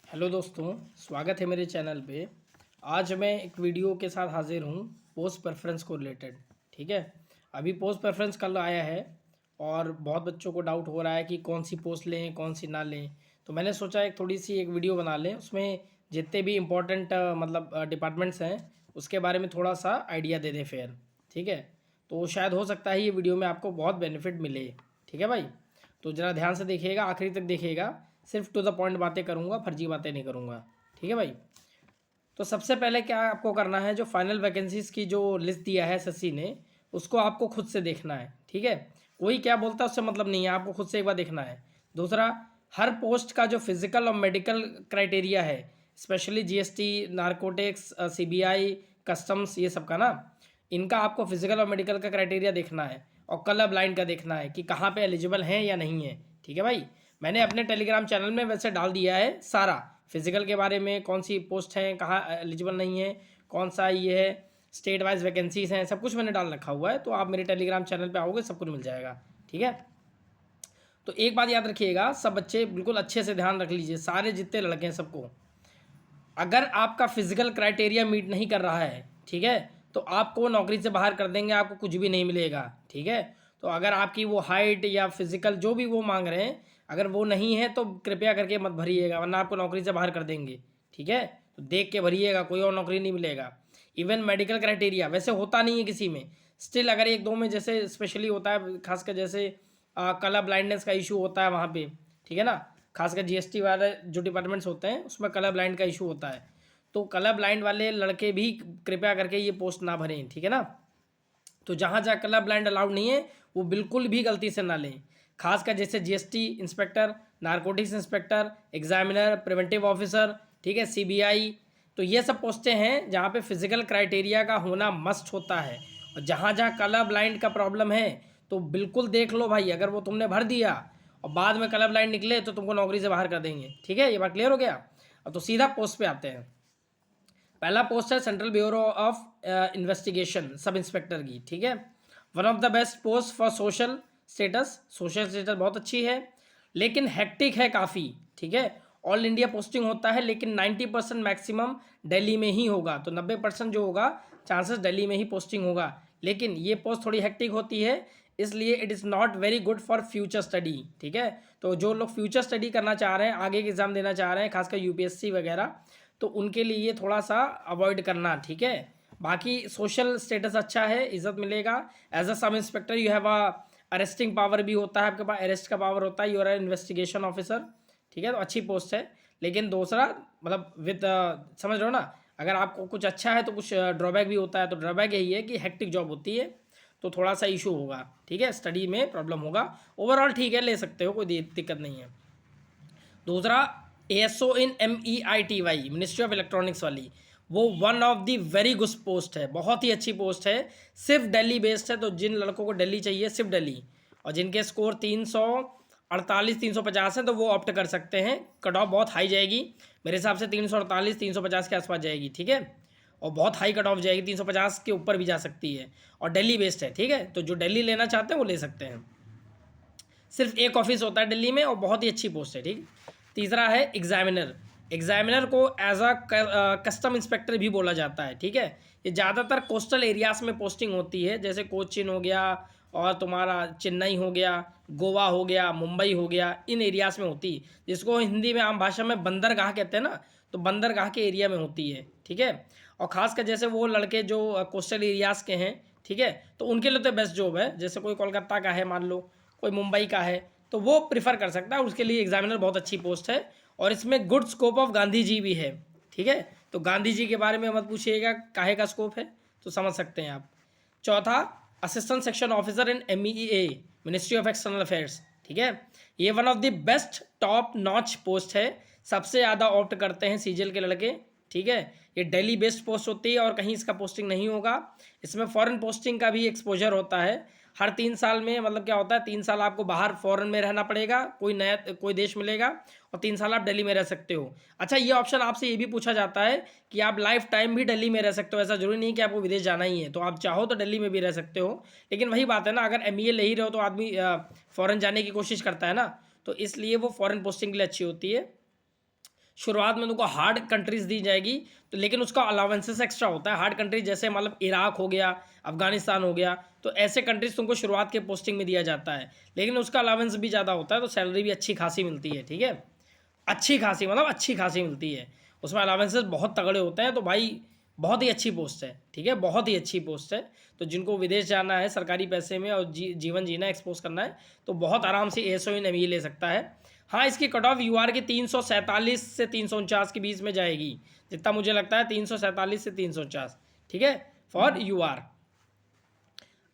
Hello दोस्तों, स्वागत है मेरे चैनल पे। आज मैं एक वीडियो के साथ हाजिर हूँ पोस्ट प्रेफरेंस को रिलेटेड। ठीक है, अभी पोस्ट प्रेफरेंस कल आया है और बहुत बच्चों को डाउट हो रहा है कि कौन सी पोस्ट लें कौन सी ना लें। तो मैंने सोचा एक थोड़ी सी एक वीडियो बना लें, उसमें जितने भी इम्पोर्टेंट डिपार्टमेंट्स हैं उसके बारे में थोड़ा सा आइडिया दे दें फिर। ठीक है, तो शायद हो सकता है ये वीडियो में आपको बहुत बेनिफिट मिले। ठीक है भाई, तो ज़रा ध्यान से देखिएगा, आखिरी तक देखिएगा। सिर्फ टू द पॉइंट बातें करूँगा, फर्जी बातें नहीं करूँगा। ठीक है भाई, तो सबसे पहले क्या आपको करना है, जो फाइनल वैकेंसीज़ की जो लिस्ट दिया है एसएससी ने, उसको आपको खुद से देखना है। ठीक है, कोई क्या बोलता है उससे मतलब नहीं है, आपको खुद से एक बार देखना है। दूसरा, हर पोस्ट का जो फिजिकल और मेडिकल क्राइटेरिया है, specially GST, narcotics, CBI, customs, ये सब का ना, इनका आपको फिजिकल और मेडिकल का क्राइटेरिया देखना है और कलर ब्लाइंड का देखना है कि कहाँ पे एलिजिबल हैं या नहीं है। ठीक है भाई, मैंने अपने टेलीग्राम चैनल में वैसे डाल दिया है सारा फिजिकल के बारे में, कौन सी पोस्ट हैं, कहाँ एलिजिबल नहीं है, कौन सा ये है, स्टेट वाइज वैकेंसीज हैं, सब कुछ मैंने डाल रखा हुआ है। तो आप मेरे टेलीग्राम चैनल पे आओगे सब कुछ मिल जाएगा। ठीक है, तो एक बात याद रखिएगा, सब बच्चे बिल्कुल अच्छे से ध्यान रख लीजिए, सारे जितने लड़के हैं सबको, अगर आपका फिजिकल क्राइटेरिया मीट नहीं कर रहा है, ठीक है, तो आपको नौकरी से बाहर कर देंगे, आपको कुछ भी नहीं मिलेगा। ठीक है, तो अगर आपकी वो हाइट या फिजिकल जो भी वो मांग रहे हैं, अगर वो नहीं है तो कृपया करके मत भरिएगा, वरना आपको नौकरी से बाहर कर देंगे। ठीक है, तो देख के भरिएगा, कोई और नौकरी नहीं मिलेगा। इवन मेडिकल क्राइटेरिया वैसे होता नहीं है किसी में, स्टिल अगर एक दो में जैसे स्पेशली होता है, खासकर जैसे कलर ब्लाइंडनेस का इशू होता है वहाँ पे। ठीक है ना, खासकर जीएसटी वाले जो डिपार्टमेंट्स होते हैं उसमें कलर ब्लाइंड का इशू होता है। तो कलर ब्लाइंड वाले लड़के भी कृपया करके ये पोस्ट ना भरें। ठीक है ना, तो जहाँ जहाँ कलर ब्लाइंड अलाउड नहीं है वो बिल्कुल भी गलती से ना लें। खासकर जैसे GST inspector, narcotics inspector, examiner, preventive officer, ठीक है, सीबीआई, तो ये सब पोस्टें हैं जहाँ पे फिजिकल क्राइटेरिया का होना मस्ट होता है। और जहाँ जहाँ कलर ब्लाइंड का प्रॉब्लम है तो बिल्कुल देख लो भाई, अगर वो तुमने भर दिया और बाद में कलर ब्लाइंड निकले तो तुमको नौकरी से बाहर कर देंगे। ठीक है, ये बात क्लियर हो गया। अब तो सीधा पोस्ट पे आते हैं। पहला पोस्ट है central bureau of investigation, sub inspector की। ठीक है, one of the best post for social status, social status बहुत अच्छी है, लेकिन हेक्टिक है काफ़ी। ठीक है, ऑल इंडिया पोस्टिंग होता है लेकिन 90% मैक्सिमम दिल्ली में ही होगा, तो 90% जो होगा चांसेस दिल्ली में ही पोस्टिंग होगा। लेकिन ये पोस्ट थोड़ी हेक्टिक होती है, इसलिए it is not very good for future study. ठीक है, तो जो लोग फ्यूचर स्टडी करना चाह रहे हैं, आगे के एग्ज़ाम देना चाह रहे हैं, खासकर यूपीएससी वगैरह, तो उनके लिए ये थोड़ा सा अवॉइड करना। ठीक है, बाकी सोशल स्टेटस अच्छा है, इज्जत मिलेगा। As a sub inspector you have a arresting power भी होता है, आपके पास अरेस्ट का पावर होता है, you are an investigation officer. ठीक है, तो अच्छी पोस्ट है। लेकिन दूसरा मतलब विद समझ रहे हो ना, अगर आपको कुछ अच्छा है तो कुछ ड्रॉबैक भी होता है। तो ड्रॉबैक यही है कि हेक्टिक जॉब होती है, तो थोड़ा सा इशू होगा। ठीक है, स्टडी में प्रॉब्लम होगा। ओवरऑल ठीक है, ले सकते हो, कोई दिक्कत नहीं है। दूसरा, ASO in MEITY, ministry of electronics वाली, वो one of the very good post है, बहुत ही अच्छी पोस्ट है। सिर्फ दिल्ली बेस्ड है, तो जिन लड़कों को दिल्ली चाहिए सिर्फ दिल्ली, और जिनके स्कोर 348 350 है तो वो ऑप्ट कर सकते हैं। कट ऑफ बहुत हाई जाएगी, मेरे हिसाब से 348 350 के आसपास जाएगी। ठीक है, और बहुत हाई कट ऑफ जाएगी, 350 के ऊपर भी जा सकती है, और दिल्ली बेस्ड है। ठीक है, तो जो दिल्ली लेना चाहते हैं वो ले सकते हैं। सिर्फ एक ऑफिस होता है दिल्ली में और बहुत ही अच्छी पोस्ट है। ठीक, तीसरा है एग्जामिनर। एग्जामिनर को एज अ कस्टम इंस्पेक्टर भी बोला जाता है। ठीक है, ये ज़्यादातर कोस्टल एरियाज़ में पोस्टिंग होती है, जैसे कोचीन हो गया और तुम्हारा चेन्नई हो गया, गोवा हो गया, मुंबई हो गया, इन एरियाज़ में होती है, जिसको हिंदी में आम भाषा में बंदरगाह कहते हैं ना, तो बंदरगाह के एरिया में होती है। ठीक है, और ख़ासकर जैसे वो लड़के जो कोस्टल एरियाज़ के हैं, ठीक है, तो उनके लिए तो बेस्ट जॉब है। जैसे कोई कोलकाता का है मान लो, कोई मुंबई का है, तो वो प्रिफर कर सकता है, उसके लिए एग्जामिनर बहुत अच्छी पोस्ट है। और इसमें good scope of Gandhi ji भी है। ठीक है, तो गांधी जी के बारे में मत पूछिएगा काहे का स्कोप है, तो समझ सकते हैं आप। चौथा, assistant section officer in MEA, ministry of external affairs. ठीक है, ये one of the best top notch post है, सबसे ज़्यादा ऑप्ट करते हैं सीजीएल के लड़के। ठीक है, ये दिल्ली बेस्ड पोस्ट होती है और कहीं इसका पोस्टिंग नहीं होगा। इसमें फॉरेन पोस्टिंग का भी एक्सपोजर होता है। हर 3 साल में, मतलब क्या होता है, 3 साल आपको बाहर फॉरेन में रहना पड़ेगा, कोई देश मिलेगा, और 3 साल आप दिल्ली में रह सकते हो। अच्छा, ये ऑप्शन आपसे ये भी पूछा जाता है कि आप लाइफ टाइम भी दिल्ली में रह सकते हो, ऐसा जरूरी नहीं कि आपको विदेश जाना ही है, तो आप चाहो तो दिल्ली में भी रह सकते हो। लेकिन वही बात है ना, अगर MEA ले ही रहे हो तो आदमी फ़ॉरन जाने की कोशिश करता है ना, तो इसलिए वो फॉरेन पोस्टिंग के लिए अच्छी होती है। शुरुआत में तुमको हार्ड कंट्रीज दी जाएगी, तो लेकिन उसका अलाउंसेस एक्स्ट्रा होता है। हार्ड कंट्रीज जैसे मतलब इराक हो गया, अफगानिस्तान हो गया, तो ऐसे कंट्रीज तुमको शुरुआत के पोस्टिंग में दिया जाता है, लेकिन उसका अलाउंस भी ज़्यादा होता है, तो सैलरी भी अच्छी खासी मिलती है। ठीक है, अच्छी खासी मतलब अच्छी खासी मिलती है, उसमें अलाउंसेस बहुत तगड़े होते हैं। तो भाई बहुत ही अच्छी पोस्ट है। ठीक है, बहुत ही अच्छी पोस्ट है। तो जिनको विदेश जाना है सरकारी पैसे में और जीवन जीना एक्सपोज करना है, तो बहुत आराम से ASO इन ME ले सकता है। हाँ, इसकी कट ऑफ UR की 347 से 349 के बीच में जाएगी, जितना मुझे लगता है 347 से 349। ठीक है, फॉर UR।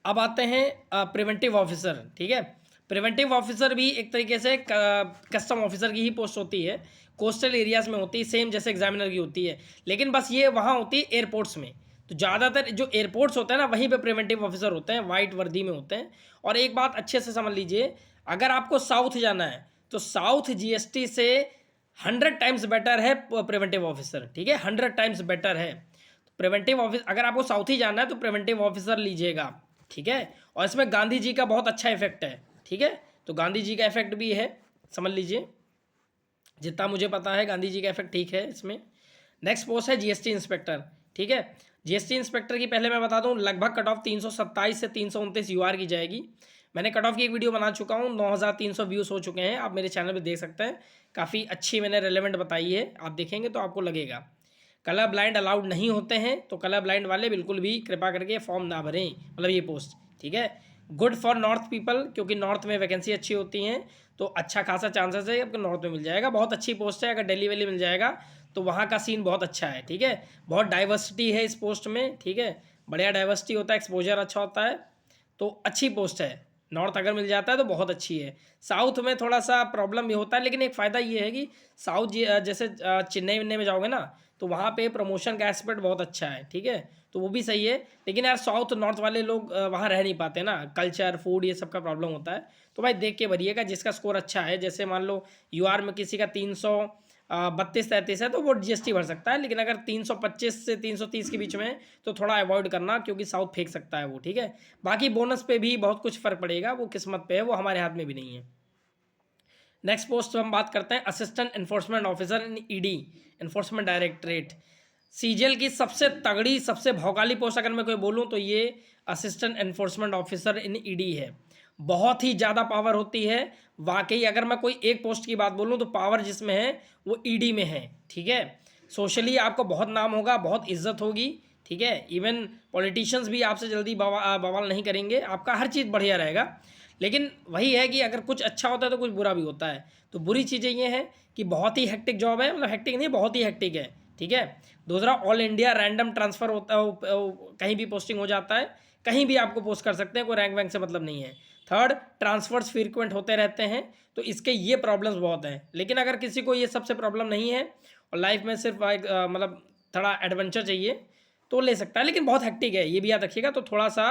अब आते हैं प्रिवेंटिव ऑफिसर। ठीक है, प्रिवेंटिव ऑफिसर भी एक तरीके से कस्टम ऑफिसर की ही पोस्ट होती है, कोस्टल एरियाज़ में होती है, सेम जैसे एग्जामिनर की होती है, लेकिन बस ये वहाँ होती है एयरपोर्ट्स में। तो ज़्यादातर जो एयरपोर्ट्स होते हैं ना, वहीं पे प्रिवेंटिव ऑफिसर होते हैं, वाइट वर्दी में होते हैं। और एक बात अच्छे से समझ लीजिए, अगर आपको साउथ जाना है तो साउथ GST से 100 टाइम्स बेटर है प्रिवेंटिव ऑफिसर। ठीक है, 100 टाइम्स बेटर है प्रिवेंटिव ऑफिसर। अगर आपको साउथ ही जाना है तो प्रिवेंटिव ऑफिसर लीजिएगा। ठीक है, और इसमें गांधी जी का बहुत अच्छा इफेक्ट है। ठीक है, तो गांधी जी का इफेक्ट भी है, समझ लीजिए, जितना मुझे पता है गांधी जी का इफेक्ट ठीक है इसमें। नेक्स्ट पोस्ट है GST इंस्पेक्टर। ठीक है, GST इंस्पेक्टर की पहले मैं बता दूं, लगभग कट ऑफ 327 से 329 UR की जाएगी। मैंने कट ऑफ की एक वीडियो बना चुका हूँ, 9300 व्यूज़ हो चुके हैं, आप मेरे चैनल पे देख सकते हैं। काफ़ी अच्छी मैंने रेलेवेंट बताई है, आप देखेंगे तो आपको लगेगा। कलर ब्लाइंड अलाउड नहीं होते हैं, तो कलर ब्लाइंड वाले बिल्कुल भी कृपा करके फॉर्म ना भरें, मतलब ये पोस्ट। ठीक है, गुड फॉर नॉर्थ पीपल, क्योंकि नॉर्थ में वैकेंसी अच्छी होती हैं, तो अच्छा खासा चांसेस है आपको नॉर्थ में मिल जाएगा। बहुत अच्छी पोस्ट है, अगर दिल्ली वैली मिल जाएगा तो वहाँ का सीन बहुत अच्छा है। ठीक है, बहुत डाइवर्सिटी है इस पोस्ट में। ठीक है, बढ़िया डाइवर्सिटी होता है, एक्सपोजर अच्छा होता है, तो अच्छी पोस्ट है। नॉर्थ अगर मिल जाता है तो बहुत अच्छी है। साउथ में थोड़ा सा प्रॉब्लम भी होता है, लेकिन एक फ़ायदा ये है कि साउथ जैसे चेन्नई विन्नई में जाओगे ना, तो वहाँ पे प्रमोशन का एस्पेक्ट बहुत अच्छा है। ठीक है, तो वो भी सही है, लेकिन यार साउथ नॉर्थ वाले लोग वहाँ रह नहीं पाते ना, कल्चर फूड ये सब का प्रॉब्लम होता है। तो भाई देख के भरिएगा, जिसका स्कोर अच्छा है, जैसे मान लो UR में किसी का 332-33 है तो वो GST भर सकता है, लेकिन अगर 325 से 330 के बीच में है तो थोड़ा अवॉइड करना, क्योंकि साउथ फेंक सकता है वो। ठीक है, बाकी बोनस पे भी बहुत कुछ फ़र्क पड़ेगा, वो किस्मत पे है, वो हमारे हाथ में भी नहीं है। नेक्स्ट पोस्ट हम बात करते हैं assistant enforcement officer in ED, enforcement directorate. CGL की सबसे तगड़ी सबसे भौकाली पोस्ट अगर मैं कोई बोलूँ तो ये assistant enforcement officer in ED है। बहुत ही ज़्यादा पावर होती है वाकई। अगर मैं कोई एक पोस्ट की बात बोलूँ तो पावर जिसमें है वो ED में है। ठीक है, सोशली आपको बहुत नाम होगा, बहुत इज्जत होगी। ठीक है, इवन पॉलिटिशियंस भी आपसे जल्दी बवाल नहीं करेंगे, आपका हर चीज़ बढ़िया रहेगा। लेकिन वही है कि अगर कुछ अच्छा होता है तो कुछ बुरा भी होता है। तो बुरी चीज़ें ये हैं कि बहुत ही हेक्टिक जॉब है, मतलब हेक्टिक नहीं, बहुत ही हेक्टिक है। ठीक है, दूसरा ऑल इंडिया रैंडम ट्रांसफ़र होता है, कहीं भी पोस्टिंग हो जाता है, कहीं भी आपको पोस्ट कर सकते हैं, कोई रैंक वैंक से मतलब नहीं है। थर्ड, ट्रांसफ़र्स फ्रीक्वेंट होते रहते हैं, तो इसके ये प्रॉब्लम्स बहुत हैं। लेकिन अगर किसी को ये सबसे प्रॉब्लम नहीं है और लाइफ में सिर्फ मतलब थोड़ा एडवेंचर चाहिए तो ले सकता है, लेकिन बहुत हेक्टिक है, ये भी याद रखिएगा। तो थोड़ा सा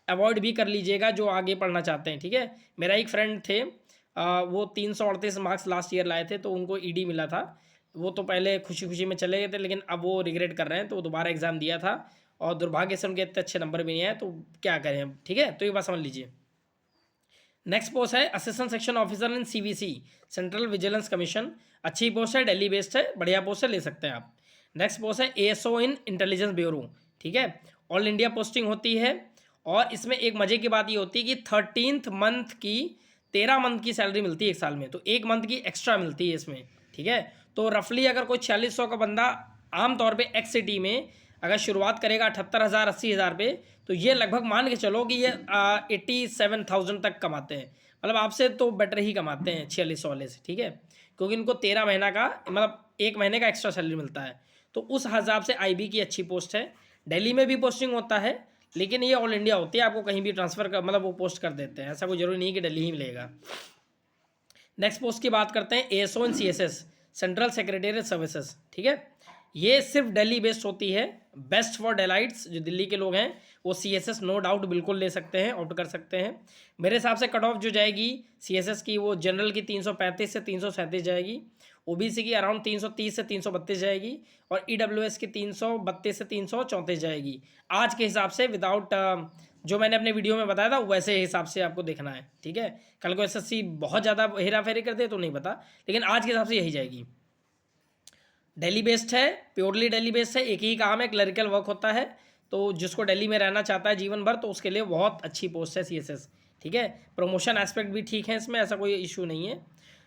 अवॉइड भी कर लीजिएगा जो आगे पढ़ना चाहते हैं। ठीक है, मेरा एक फ्रेंड थे, वो 338 मार्क्स लास्ट ईयर लाए थे, तो उनको ED मिला था। वो तो पहले खुशी खुशी में चले गए थे, लेकिन अब वो रिग्रेट कर रहे हैं, तो वो दोबारा एग्ज़ाम दिया था और दुर्भाग्य से उनके इतने अच्छे नंबर भी नहीं आए, तो क्या करें अब। ठीक है, तो ये बात समझ लीजिए। नेक्स्ट पोस्ट है assistant section officer in CVC, central vigilance commission. अच्छी पोस्ट है, दिल्ली बेस्ड है, बढ़िया पोस्ट है, ले सकते हैं आप। नेक्स्ट पोस्ट है ASO इन इंटेलिजेंस ब्यूरो। ठीक है, ऑल इंडिया पोस्टिंग होती है, और इसमें एक मज़े की बात ये होती है कि 13th मंथ की 13 मंथ की सैलरी मिलती है एक साल में, तो एक मंथ की एक्स्ट्रा मिलती है इसमें। ठीक है, तो रफली अगर कोई 4600 का बंदा आमतौर पे XCT में अगर शुरुआत करेगा 78,000 80,000 पे, तो ये लगभग मान के चलो कि ये 87,000 तक कमाते हैं, मतलब आपसे तो बेटर ही कमाते हैं 4600 वाले से। ठीक है, क्योंकि इनको 13 महीना का मतलब एक महीने का एक्स्ट्रा सैलरी मिलता है, तो उस हिसाब से IB की अच्छी पोस्ट है। दिल्ली में भी पोस्टिंग होता है, लेकिन ये ऑल इंडिया होती है, आपको कहीं भी ट्रांसफ़र कर मतलब वो पोस्ट कर देते हैं, ऐसा कोई ज़रूरी नहीं कि दिल्ली ही मिलेगा। नेक्स्ट पोस्ट की बात करते हैं ASO इन CSS, सेंट्रल सेक्रेटेरिएट सर्विसेज। ठीक है, ये सिर्फ दिल्ली बेस्ड होती है, बेस्ट फॉर डेलाइट्स, जो दिल्ली के लोग हैं वो CSS नो डाउट बिल्कुल ले सकते हैं, ऑप्ट कर सकते हैं। मेरे हिसाब से कट ऑफ जो जाएगी CSS की, वो जनरल की 335 से 337 जाएगी, OBC की अराउंड 330 से 332 जाएगी, और EWS की 332 से 334 जाएगी। आज के हिसाब से विदाउट जो मैंने अपने वीडियो में बताया था वैसे हिसाब से आपको देखना है। ठीक है, कल को SSC बहुत ज़्यादा हेरा फेरी कर दे तो नहीं पता, लेकिन आज के हिसाब से यही जाएगी। दिल्ली बेस्ड है, प्योरली दिल्ली बेस्ड है, एक ही काम है, क्लरिकल वर्क होता है। तो जिसको दिल्ली में रहना चाहता है जीवन भर, तो उसके लिए बहुत अच्छी पोस्ट है CSS, ठीक है। प्रमोशन एस्पेक्ट भी ठीक है इसमें, ऐसा कोई इशू नहीं है।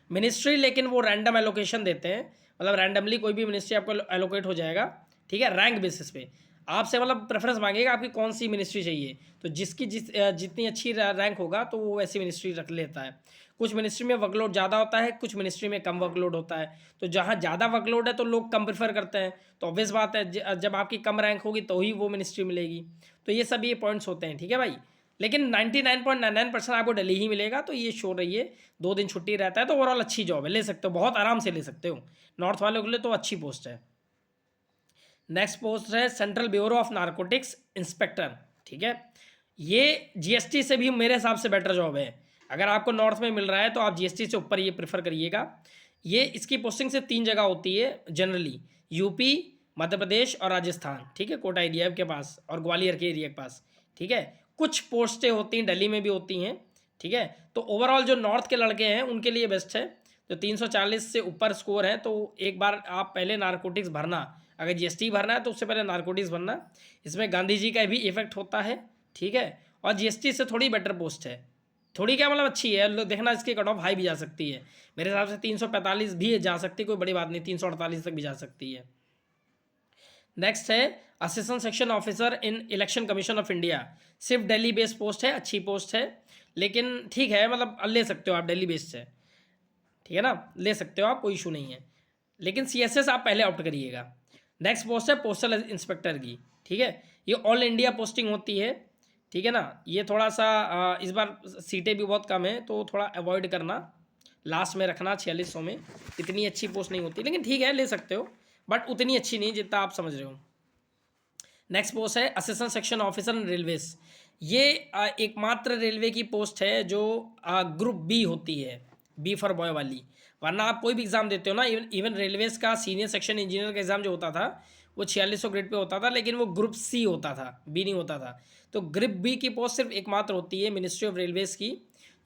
मिनिस्ट्री लेकिन वो रैंडम एलोकेशन देते हैं, मतलब रैंडमली कोई भी मिनिस्ट्री आपको एलोकेट हो जाएगा, ठीक है, रैंक बेसिस पे। आपसे मतलब प्रेफरेंस मांगेगा आपकी कौन सी मिनिस्ट्री चाहिए, तो जिसकी जितनी अच्छी रैंक होगा तो वो वैसी मिनिस्ट्री रख लेता है। कुछ मिनिस्ट्री में वर्कलोड ज़्यादा होता है, कुछ मिनिस्ट्री में कम वर्कलोड होता है। तो जहाँ ज़्यादा वर्कलोड है तो लोग कम प्रेफर करते हैं, तो ऑब्वियस बात है जब आपकी कम रैंक होगी तो ही वो मिनिस्ट्री मिलेगी। तो ये सब ये पॉइंट्स होते हैं, ठीक है भाई। लेकिन 99.99% आपको दिल्ली ही मिलेगा, तो ये श्योर रहिए। 2 दिन छुट्टी रहता है तो ओवरऑल अच्छी जॉब है, ले सकते हो, बहुत आराम से ले सकते हो। नॉर्थ वालों के लिए तो अच्छी पोस्ट है। नेक्स्ट पोस्ट है central bureau of narcotics inspector, ठीक है। ये GST से भी मेरे हिसाब से बेटर जॉब है। अगर आपको नॉर्थ में मिल रहा है तो आप GST से ऊपर ये प्रेफर करिएगा। ये इसकी पोस्टिंग से 3 जगह होती है जनरली, यूपी, मध्य प्रदेश और राजस्थान, ठीक है, कोटा एरिया के पास और ग्वालियर के एरिया के पास, ठीक है। कुछ पोस्टें होती हैं दिल्ली में भी होती हैं, ठीक है। तो ओवरऑल जो नॉर्थ के लड़के हैं उनके लिए बेस्ट है। तो 340 से ऊपर स्कोर है तो एक बार आप पहले नारकोटिक्स भरना, अगर GST भरना है तो उससे पहले नारकोटिक्स भरना। इसमें गांधी जी का भी इफेक्ट होता है, ठीक है। और GST से थोड़ी बेटर पोस्ट है, थोड़ी क्या मतलब अच्छी है, लोग देखना इसकी कट ऑफ हाई भी जा सकती है, मेरे हिसाब से 345 भी जा सकती है, कोई बड़ी बात नहीं, 348 तक भी जा सकती है। नेक्स्ट है assistant section officer in election commission of India, सिर्फ दिल्ली बेस्ड पोस्ट है, अच्छी पोस्ट है, लेकिन ठीक है, मतलब ले सकते हो आप दिल्ली बेस्ड से, ठीक है ना, ले सकते हो आप, कोई इशू नहीं है। लेकिन CSS आप पहले ऑप्ट करिएगा। नेक्स्ट पोस्ट है पोस्टल इंस्पेक्टर की, ठीक है। ये ऑल इंडिया पोस्टिंग होती है, ठीक है ना। ये थोड़ा सा इस बार सीटें भी बहुत कम है तो थोड़ा अवॉइड करना, लास्ट में रखना 4600 में। इतनी अच्छी पोस्ट नहीं होती, लेकिन ठीक है, ले सकते हो, बट उतनी अच्छी नहीं जितना आप समझ रहे हो। नेक्स्ट पोस्ट है assistant section officer in railways. ये एकमात्र रेलवे की पोस्ट है जो ग्रुप B होती है, B फॉर बॉय वाली। वरना आप कोई भी एग्ज़ाम देते हो ना, इवन रेलवेज का सीनियर सेक्शन इंजीनियर का एग्ज़ाम जो होता था वो 4600 ग्रेड पे होता था, लेकिन वो ग्रुप C होता था, B नहीं होता था। तो ग्रुप B की पोस्ट सिर्फ एकमात्र होती है मिनिस्ट्री ऑफ रेलवेज की,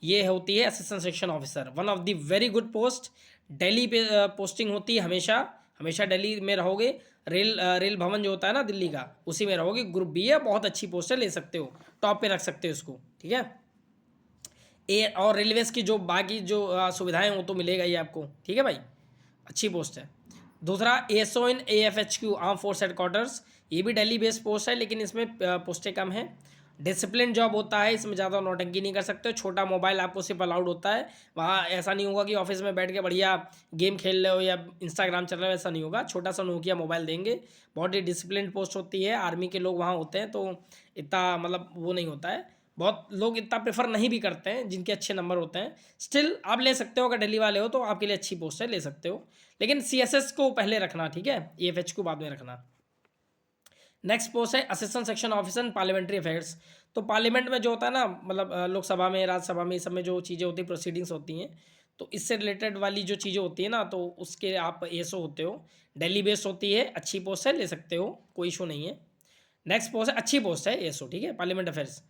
ये होती है assistant section officer, one of the very good post. Delhi पे पोस्टिंग होती है हमेशा, हमेशा दिल्ली में रहोगे। रेल भवन जो होता है ना दिल्ली का, उसी में रहोगे। ग्रुप B है, बहुत अच्छी पोस्ट है, ले सकते हो, टॉप पे रख सकते हो इसको, ठीक है। और रेलवेज की जो बाकी जो सुविधाएं वो तो मिलेगा ही आपको, ठीक है भाई, अच्छी पोस्ट है। दूसरा ASO इन AFHQ आर्म फोर्स हेडक्वार्टर्स, ये भी दिल्ली बेस्ड पोस्ट है, लेकिन इसमें पोस्टें कम है। डिसिप्लिन जॉब होता है, इसमें ज़्यादा नौटंकी नहीं कर सकते हो, छोटा मोबाइल आपको सिर्फ अलाउड होता है वहाँ। ऐसा नहीं होगा कि ऑफिस में बैठ के बढ़िया गेम खेल रहे हो या इंस्टाग्राम चल रहे हो, ऐसा नहीं होगा। छोटा सा नोकिया मोबाइल देंगे। बहुत ही डिसिप्लिन पोस्ट होती है, आर्मी के लोग वहाँ होते हैं तो इतना मतलब वो नहीं होता है। बहुत लोग इतना प्रेफर नहीं भी करते हैं जिनके अच्छे नंबर होते हैं। स्टिल आप ले सकते हो, अगर दिल्ली वाले हो तो आपके लिए अच्छी पोस्ट है, ले सकते हो, लेकिन CSS को पहले रखना, ठीक है, AFH को बाद में रखना। नेक्स्ट पोस्ट है assistant section officer in parliamentary affairs. तो पार्लियामेंट में जो होता है ना, मतलब लोकसभा में, राज्यसभा में, इस सब में जो चीज़ें होती हैं, प्रोसीडिंग्स होती हैं, तो इससे रिलेटेड वाली जो चीज़ें होती हैं ना, तो उसके आप ASO होते हो। दिल्ली बेस्ड होती है, अच्छी पोस्ट है, ले सकते हो, कोई इशू नहीं है। नेक्स्ट पोस्ट है, अच्छी पोस्ट है ASO, ठीक है, पार्लियामेंट अफेयर्स।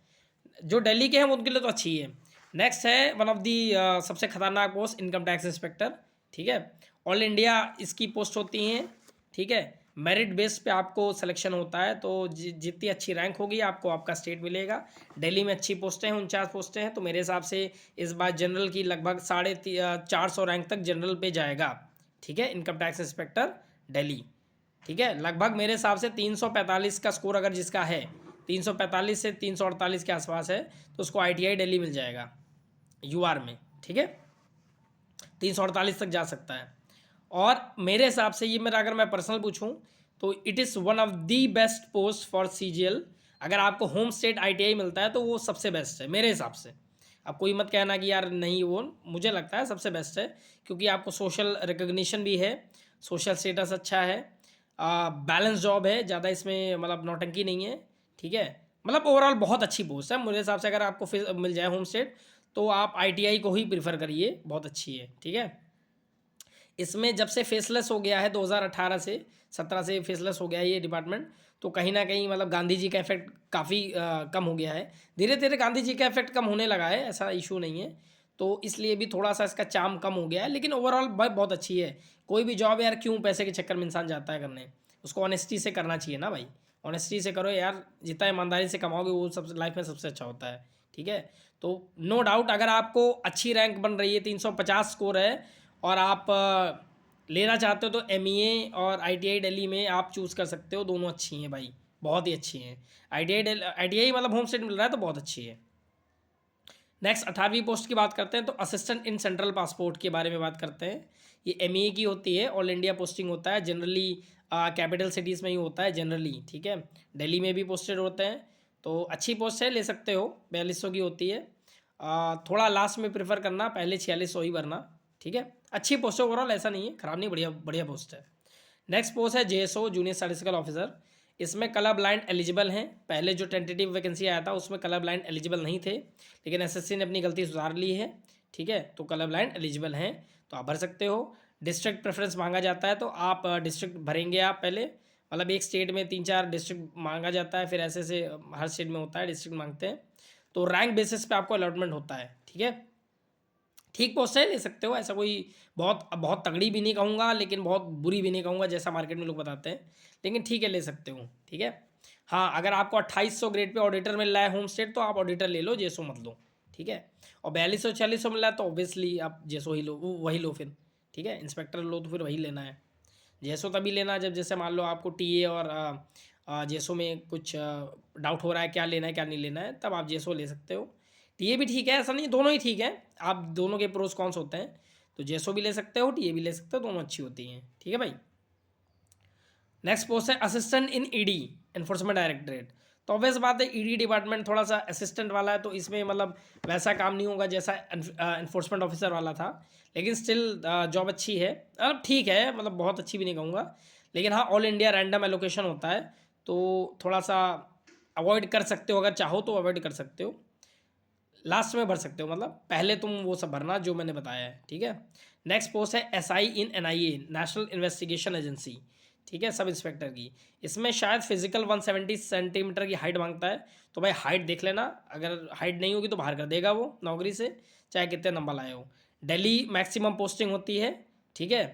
जो दिल्ली के हैं उनके लिए तो अच्छी है। नेक्स्ट है वन ऑफ दी सबसे खतरनाक पोस्ट, इनकम टैक्स इंस्पेक्टर, ठीक है। ऑल इंडिया इसकी पोस्ट होती हैं, ठीक है। मेरिट बेस पे आपको सिलेक्शन होता है, तो जितनी अच्छी रैंक होगी आपको आपका स्टेट मिलेगा। दिल्ली में अच्छी पोस्टें हैं, 49 पोस्टें हैं, तो मेरे हिसाब से इस बार जनरल की लगभग 450 रैंक तक जनरल पे जाएगा, ठीक है, इनकम टैक्स इंस्पेक्टर दिल्ली, ठीक है। लगभग मेरे हिसाब से 345 का स्कोर अगर जिसका है, 345 से 348 के आसपास है, तो उसको ITI दिल्ली मिल जाएगा UR में, ठीक है, 348 तक जा सकता है। और मेरे हिसाब से ये मेरा अगर मैं पर्सनल पूछूं तो it is one of the best post for CGL। अगर आपको होम स्टेट ITI मिलता है तो वो सबसे बेस्ट है मेरे हिसाब से। अब कोई मत कहना कि यार नहीं, वो मुझे लगता है सबसे बेस्ट है, क्योंकि आपको सोशल रिकग्निशन भी है, सोशल स्टेटस अच्छा है, बैलेंस जॉब है, ज़्यादा इसमें मतलब नौटंकी नहीं है, ठीक है। मतलब ओवरऑल बहुत अच्छी पोस्ट है मेरे हिसाब से। अगर आपको फिर मिल जाए होम स्टेट तो आप ITI को ही प्रीफर करिए, बहुत अच्छी है, ठीक है। इसमें जब से फेसलेस हो गया है 2018 से 17 से फेसलेस हो गया है ये डिपार्टमेंट, तो कहीं ना कहीं मतलब गांधी जी का इफेक्ट काफ़ी कम हो गया है। धीरे धीरे गांधी जी का इफेक्ट कम होने लगा है, ऐसा इशू नहीं है। तो इसलिए भी थोड़ा सा इसका चार्म कम हो गया है, लेकिन ओवरऑल भाई बहुत अच्छी है। कोई भी जॉब यार क्यों पैसे के चक्कर में इंसान जाता है करने, उसको ऑनेस्टी से करना चाहिए ना भाई। ऑनेस्टी से करो यार, जितना ईमानदारी से कमाओगे वो सब लाइफ में सबसे अच्छा होता है, ठीक है। तो नो डाउट अगर आपको अच्छी रैंक बन रही है, 350 स्कोर है, और आप लेना चाहते हो तो MEA और ITI दिल्ली में आप चूज़ कर सकते हो, दोनों अच्छी हैं भाई, बहुत ही अच्छी हैं। ITI मतलब होम स्टेट मिल रहा है तो बहुत अच्छी है। नेक्स्ट 18वीं पोस्ट की बात करते हैं, तो असिस्टेंट इन सेंट्रल पासपोर्ट के बारे में बात करते हैं। ये MEA की होती है, ऑल इंडिया पोस्टिंग होता है, जनरली कैपिटल सिटीज़ में ही होता है जनरली, ठीक है। दिल्ली में भी पोस्टेड होते हैं, तो अच्छी पोस्ट है, ले सकते हो। 4200 की होती है। थोड़ा लास्ट में प्रेफर करना, पहले 4600 ही भरना, ठीक है। अच्छी पोस्ट है ओवरऑल, ऐसा नहीं है, ख़राब नहीं, बढ़िया बढ़िया पोस्ट है। नेक्स्ट पोस्ट है JSO जूनियर स्टैटिस्टिकल ऑफिसर। इसमें कलर ब्लाइंड एलिजिबल हैं। पहले जो टेंटेटिव वैकेंसी आया था उसमें कलर ब्लाइंड एलिजिबल नहीं थे, लेकिन SSC ने अपनी गलती सुधार ली है, ठीक है। तो कलर ब्लाइंड एलिजिबल हैं, तो आप भर सकते हो। डिस्ट्रिक्ट प्रेफरेंस मांगा जाता है, तो आप डिस्ट्रिक्ट भरेंगे आप पहले, मतलब एक स्टेट में 3-4 डिस्ट्रिक्ट मांगा जाता है, फिर ऐसे से हर स्टेट में होता है, डिस्ट्रिक्ट मांगते हैं। तो रैंक बेसिस पे आपको अलॉटमेंट होता है, ठीक है। ठीक पोस्ट है, ले सकते हो, ऐसा कोई बहुत बहुत तगड़ी भी नहीं कहूँगा, लेकिन बहुत बुरी भी नहीं कहूँगा जैसा मार्केट में लोग बताते हैं, लेकिन ठीक है, ले सकते हो, ठीक है। हाँ, अगर आपको 2800 ग्रेड पे ऑडिटर मिल रहा है होम स्टेट, तो आप ऑडिटर ले लो, JSO मत लो, ठीक है। और 4200-4600 मिल रहा है तो ऑब्वियसली आप JSO ही लो, वही लो फिर, ठीक है। इंस्पेक्टर लो तो फिर वही लेना है। JSO तभी लेना जब जैसे मान लो आपको TA और JSO में कुछ डाउट हो रहा है क्या लेना है क्या नहीं लेना है, तब आप JSO ले सकते हो। TA भी ठीक है, ऐसा नहीं, दोनों ही ठीक है, आप दोनों के प्रोस कॉन्स होते हैं, तो JSO भी ले सकते हो, TA भी ले सकते हो, दोनों अच्छी होती हैं, ठीक है भाई। नेक्स्ट पोस्ट है assistant in ED enforcement directorate. तो ऑब्वियस बात है, ED डिपार्टमेंट थोड़ा सा असिस्टेंट वाला है, तो इसमें मतलब वैसा काम नहीं होगा जैसा एनफोर्समेंट ऑफिसर वाला था, लेकिन स्टिल जॉब अच्छी है, मतलब ठीक है, मतलब बहुत अच्छी भी नहीं कहूँगा, लेकिन हाँ ऑल इंडिया रैंडम एलोकेशन होता है, तो थोड़ा सा अवॉइड कर सकते हो, अगर चाहो तो अवॉइड कर सकते हो, लास्ट में भर सकते हो, मतलब पहले तुम वो सब भरना जो मैंने बताया है, ठीक है। नेक्स्ट पोस्ट है SI इन NIA नेशनल इन्वेस्टिगेशन एजेंसी, ठीक है, सब इंस्पेक्टर की। इसमें शायद फिजिकल 170 सेंटीमीटर की हाइट मांगता है, तो भाई हाइट देख लेना, अगर हाइट नहीं होगी तो बाहर कर देगा वो नौकरी से, चाहे कितने नंबर लाए हो। दिल्ली मैक्सिमम पोस्टिंग होती है, ठीक है।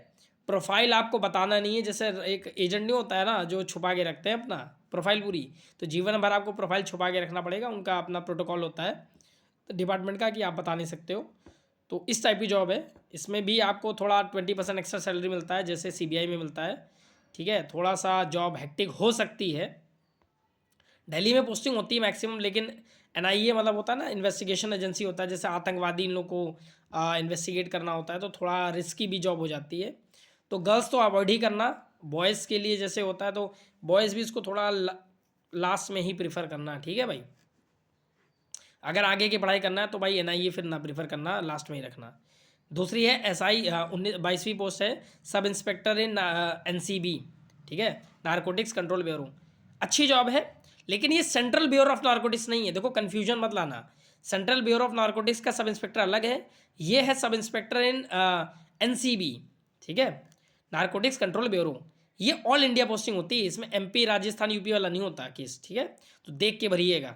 प्रोफाइल आपको बताना नहीं है, जैसे एक एजेंट नहीं होता है ना जो छुपा के रखते हैं अपना प्रोफाइल पूरी, तो जीवन भर आपको प्रोफाइल छुपा के रखना पड़ेगा, उनका अपना प्रोटोकॉल होता है डिपार्टमेंट का कि आप बता नहीं सकते हो। तो इस टाइप की जॉब है, इसमें भी आपको थोड़ा 20% एक्स्ट्रा सैलरी मिलता है, जैसे CBI में मिलता है, ठीक है। थोड़ा सा जॉब हेक्टिक हो सकती है, दिल्ली में पोस्टिंग होती है मैक्सिमम, लेकिन NIA मतलब होता है ना इन्वेस्टिगेशन एजेंसी होता है, जैसे आतंकवादी इन लोग को इन्वेस्टिगेट करना होता है, तो थोड़ा रिस्की भी जॉब हो जाती है। तो गर्ल्स तो अवॉइड ही करना, बॉयज़ के लिए जैसे होता है तो बॉयज़ भी इसको थोड़ा लास्ट में ही प्रीफर करना, ठीक है भाई। अगर आगे की पढ़ाई करना है तो भाई NIA फिर ना प्रीफर करना, लास्ट में ही रखना। दूसरी है SI 22वीं पोस्ट है सब इंस्पेक्टर इन NCB, ठीक है, नारकोटिक्स कंट्रोल ब्यूरो। अच्छी जॉब है, लेकिन ये सेंट्रल ब्यूरो ऑफ नारकोटिक्स नहीं है, देखो कन्फ्यूजन मत लाना। सेंट्रल ब्यूरो ऑफ नारकोटिक्स का सब इंस्पेक्टर अलग है, ये है सब इंस्पेक्टर इन NCB, ठीक है, नारकोटिक्स कंट्रोल ब्यूरो। ये ऑल इंडिया पोस्टिंग होती है, इसमें MP राजस्थान UP वाला नहीं होता केस, ठीक है, तो देख के भरिएगा,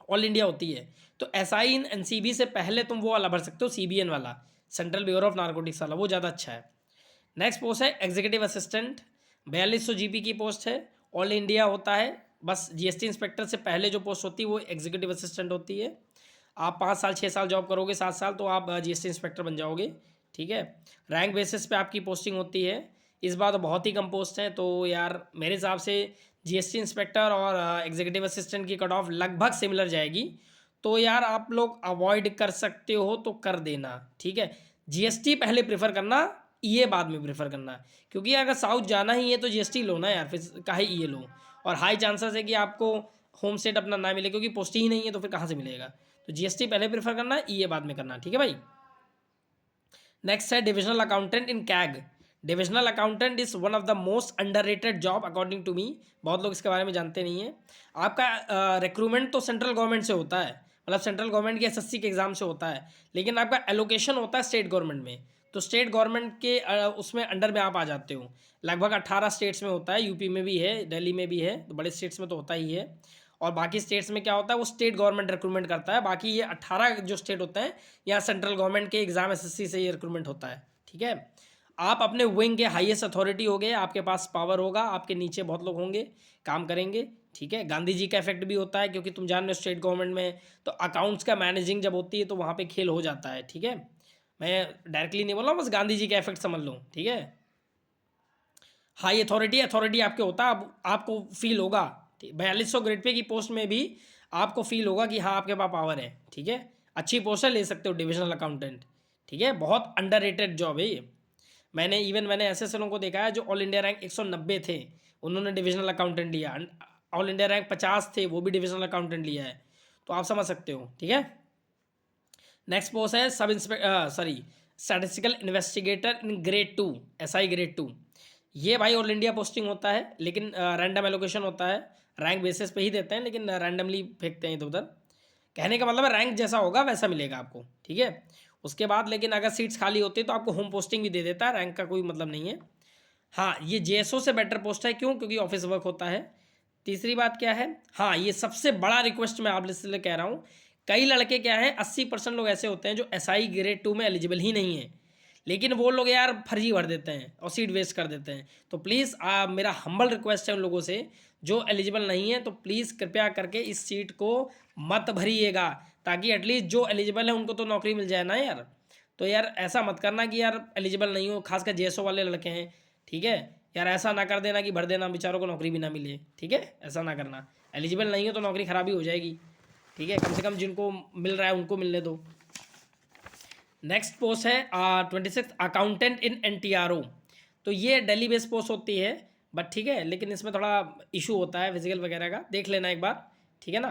ऑल इंडिया होती है। तो SI इन NCB से पहले तुम वो वाला भर सकते हो, CBN वाला, सेंट्रल ब्यूरो ऑफ नारकोटिक्स वाला, वो ज़्यादा अच्छा है। नेक्स्ट पोस्ट है एग्जीक्यूटिव असिस्टेंट, 4200 GP की पोस्ट है, ऑल इंडिया होता है, बस GST इंस्पेक्टर से पहले जो पोस्ट होती है वो एग्जीक्यूटिव असिस्टेंट होती है। आप 5 साल 6 साल जॉब करोगे, 7 साल, तो आप GST इंस्पेक्टर बन जाओगे, ठीक है। रैंक बेसिस पे आपकी पोस्टिंग होती है, इस बार तो बहुत ही कम पोस्ट हैं, तो यार मेरे हिसाब से GST इंस्पेक्टर और एग्जीक्यूटिव असिस्टेंट की कट ऑफ लगभग सिमिलर जाएगी, तो यार आप लोग अवॉइड कर सकते हो तो कर देना, ठीक है। GST पहले प्रेफर करना, EA बाद में प्रेफर करना, क्योंकि अगर साउथ जाना ही है तो GST लो ना यार, फिर काहे EA लो, और हाई चांसेस है कि आपको होम स्टेट अपना ना मिले, क्योंकि पोस्ट ही नहीं है तो फिर कहाँ से मिलेगा। तो GST पहले प्रेफर करना, EA बाद में करना, ठीक है भाई। नेक्स्ट है divisional accountant in CAG। Divisional accountant is one of the most underrated job according to me, बहुत लोग इसके बारे में जानते नहीं हैं। आपका रिक्रूटमेंट तो सेंट्रल गवर्नमेंट से होता है, मतलब सेंट्रल गवर्नमेंट के SSC के एग्ज़ाम से होता है, लेकिन आपका एलोकेशन होता है स्टेट गवर्नमेंट में, तो स्टेट गवर्नमेंट के उसमें अंडर में आप आ जाते हो। लगभग 18 स्टेट्स में होता है, UP में भी है, दिल्ली में भी है, तो बड़े स्टेट्स में तो होता ही है। और बाकी स्टेट्स में क्या होता है, वो स्टेट गवर्नमेंट रिक्रूटमेंट करता है। बाकी ये 18 जो स्टेट होते हैं, यहाँ सेंट्रल गवर्नमेंट के एग्जाम एसएससी से ये रिक्रूटमेंट होता है। ठीक है, आप अपने विंग के हाईएस्ट अथॉरिटी हो गए, आपके पास पावर होगा, आपके नीचे बहुत लोग होंगे, काम करेंगे। ठीक है, गांधी जी का इफेक्ट भी होता है, क्योंकि तुम जान रहे हो स्टेट गवर्नमेंट में तो अकाउंट्स का मैनेजिंग जब होती है तो वहाँ पे खेल हो जाता है। ठीक है, मैं डायरेक्टली नहीं बोल रहा हूँ, बस गांधी जी का इफेक्ट समझ लो। ठीक है, हाई अथॉरिटी आपके होता है, आपको फील होगा 4200 ग्रेड पे की पोस्ट में भी आपको फील होगा कि हाँ आपके पास पावर है। ठीक है, अच्छी पोस्ट है, ले सकते हो डिविजनल अकाउंटेंट। ठीक है, बहुत अंडररेटेड जॉब है ये। मैंने ऐसे लोगों को देखा है जो ऑल इंडिया रैंक 190 थे, उन्होंने डिविजनल अकाउंटेंट लिया। ऑल इंडिया रैंक 50 थे, वो भी डिविजनल अकाउंटेंट लिया है। तो आप समझ सकते हो। ठीक है, नेक्स्ट पोस्ट है statistical investigator in grade 2, SI grade 2। ये भाई ऑल इंडिया पोस्टिंग होता है, लेकिन रैंडम एलोकेशन होता है, रैंक बेसिस पे ही देते हैं, लेकिन रैंडमली फेंकते हैं इधर उधर। कहने का मतलब है रैंक जैसा होगा वैसा मिलेगा आपको। ठीक है, उसके बाद लेकिन अगर सीट्स खाली होती है तो आपको होम पोस्टिंग भी दे देता है, रैंक का कोई मतलब नहीं है। हाँ, ये जेएसओ से बेटर पोस्ट है, क्यों? क्योंकि ऑफिस वर्क होता है। तीसरी बात क्या है, हाँ ये सबसे बड़ा रिक्वेस्ट मैं आप इसलिए कह रहा हूँ, कई लड़के क्या है 80% लोग ऐसे होते हैं जो एसआई ग्रेड 2 में एलिजिबल ही नहीं है, लेकिन वो लोग यार फर्जी भर देते हैं और सीट वेस्ट कर देते हैं। तो प्लीज़ मेरा हम्बल रिक्वेस्ट है उन लोगों से जो एलिजिबल नहीं है, तो प्लीज़ कृपया करके इस सीट को मत भरिएगा, ताकि एटलीस्ट जो एलिजिबल है उनको तो नौकरी मिल जाए ना यार। तो यार ऐसा मत करना कि यार एलिजिबल नहीं हो, खासकर जेएसओ वाले लड़के हैं। ठीक है यार, ऐसा ना कर देना कि भर देना, बेचारों को नौकरी भी ना मिले। ठीक है, ऐसा ना करना, एलिजिबल नहीं हो तो नौकरी खराबी हो जाएगी। ठीक है, कम से कम जिनको मिल रहा है उनको मिलने दो। नेक्स्ट पोस्ट है 26 अकाउंटेंट इन एनटीआरओ। तो ये डेली बेस पोस्ट होती है, बट ठीक है, लेकिन इसमें थोड़ा इशू होता है फिजिकल वगैरह का, देख लेना एक बार। ठीक है ना,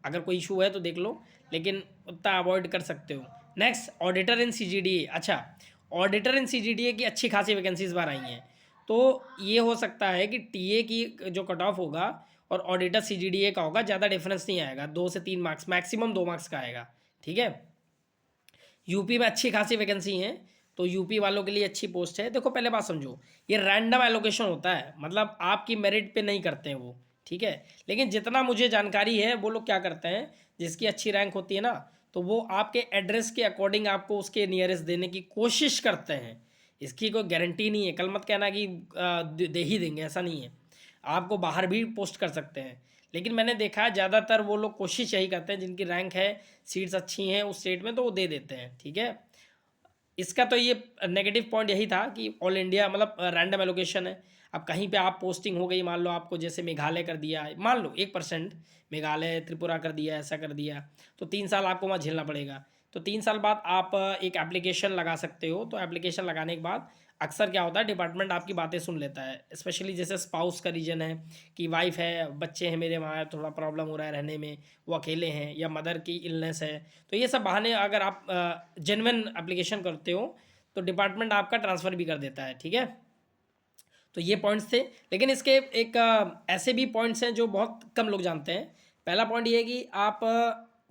अगर कोई इशू है तो देख लो, लेकिन उतना अवॉइड कर सकते हो। Next auditor in सीजीडीए। अच्छा, ऑडिटर इन सीजीडीए की अच्छी खासी वैकेंसी इस बार आई हैं, तो ये हो सकता है कि टीए की जो कट ऑफ होगा और ऑडिटर सीजीडीए का होगा, ज़्यादा डिफरेंस नहीं आएगा, 2 से 3 मार्क्स, मैक्सिमम 2 मार्क्स का आएगा। ठीक है, यूपी में अच्छी खासी वैकेंसी हैं, तो यूपी वालों के लिए अच्छी पोस्ट है। देखो पहले बात समझो, ये रैंडम एलोकेशन होता है, मतलब आपकी मेरिट पे नहीं करते हैं वो। ठीक है, लेकिन जितना मुझे जानकारी है वो लोग क्या करते हैं, जिसकी अच्छी रैंक होती है ना, तो वो आपके एड्रेस के अकॉर्डिंग आपको उसके नियरेस्ट देने की कोशिश करते हैं। इसकी कोई गारंटी नहीं है, कल मत कहना कि दे ही देंगे, ऐसा नहीं है। आपको बाहर भी पोस्ट कर सकते हैं, लेकिन मैंने देखा है ज़्यादातर वो लोग कोशिश यही करते हैं, जिनकी रैंक है, सीट्स अच्छी हैं उस स्टेट में, तो वो दे देते हैं। ठीक है, इसका तो ये नेगेटिव पॉइंट यही था कि ऑल इंडिया मतलब रैंडम एलोकेशन है। अब कहीं पे आप पोस्टिंग हो गई, मान लो आपको जैसे मेघालय कर दिया, मान लो 1% मेघालय त्रिपुरा कर दिया, ऐसा कर दिया, तो 3 साल आपको वहाँ झेलना पड़ेगा। तो 3 साल बाद आप एक एप्लीकेशन लगा सकते हो। तो एप्लीकेशन लगाने के बाद अक्सर क्या होता है, डिपार्टमेंट आपकी बातें सुन लेता है, स्पेशली जैसे स्पाउस का रीजन है कि वाइफ है, बच्चे हैं, मेरे वहाँ थोड़ा प्रॉब्लम हो रहा है रहने में, वो अकेले हैं, या मदर की इलनेस है। तो ये सब बहाने अगर आप जेन्युइन एप्लीकेशन करते हो तो डिपार्टमेंट आपका ट्रांसफ़र भी कर देता है। ठीक है, तो ये पॉइंट्स थे, लेकिन इसके एक ऐसे भी पॉइंट्स हैं जो बहुत कम लोग जानते हैं। पहला पॉइंट ये है कि आप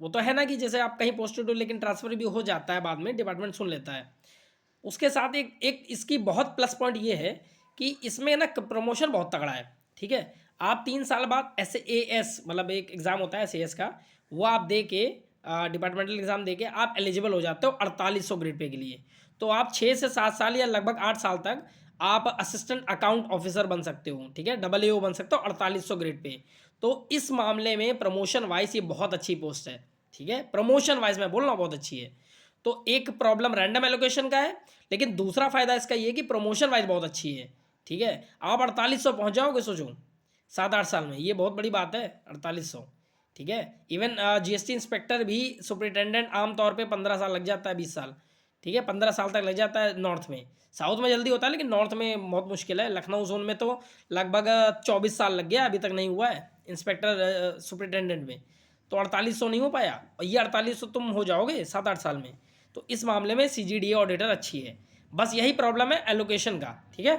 वो तो है ना कि जैसे आप कहीं पोस्टेड हो लेकिन ट्रांसफ़र भी हो जाता है, बाद में डिपार्टमेंट सुन लेता है। उसके साथ एक एक इसकी बहुत प्लस पॉइंट ये है कि इसमें ना प्रमोशन बहुत तगड़ा है। ठीक है, आप 3 साल बाद SAS मतलब एक एग्ज़ाम होता है SAS का, वो आप दे के डिपार्टमेंटल एग्ज़ाम दे के आप एलिजिबल हो जाते हो 4800 ग्रेड पे के लिए। तो आप 6 से 7 साल या लगभग 8 साल तक आप असिस्टेंट अकाउंट ऑफिसर बन सकते हो। ठीक है, AAO बन सकते हो 4800 ग्रेड पे। तो इस मामले में प्रमोशन वाइज ये बहुत अच्छी पोस्ट है। ठीक है, प्रमोशन वाइज मैं बोल रहा हूँ बहुत अच्छी है। तो एक प्रॉब्लम रैंडम एलोकेशन का है, लेकिन दूसरा फायदा इसका ये कि प्रमोशन वाइज बहुत अच्छी है। ठीक है, आप 4800 पहुंच जाओगे, सोचो 7-8 साल में, ये बहुत बड़ी बात है 4800। ठीक है, इवन GST इंस्पेक्टर भी सुपरिटेंडेंट आमतौर पे 15 साल लग जाता है, 20 साल। ठीक है, 15 साल तक लग जाता है नॉर्थ में, साउथ में जल्दी होता है, लेकिन नॉर्थ में बहुत मुश्किल है। लखनऊ जोन में तो लगभग 24 साल लग गया, अभी तक नहीं हुआ है इंस्पेक्टर सुपरिटेंडेंट में। तो 4800 नहीं हो पाया, और ये 4800 तुम हो जाओगे 7-8 साल में। तो इस मामले में CGDA ऑडिटर अच्छी है, बस यही प्रॉब्लम है एलोकेशन का। ठीक है,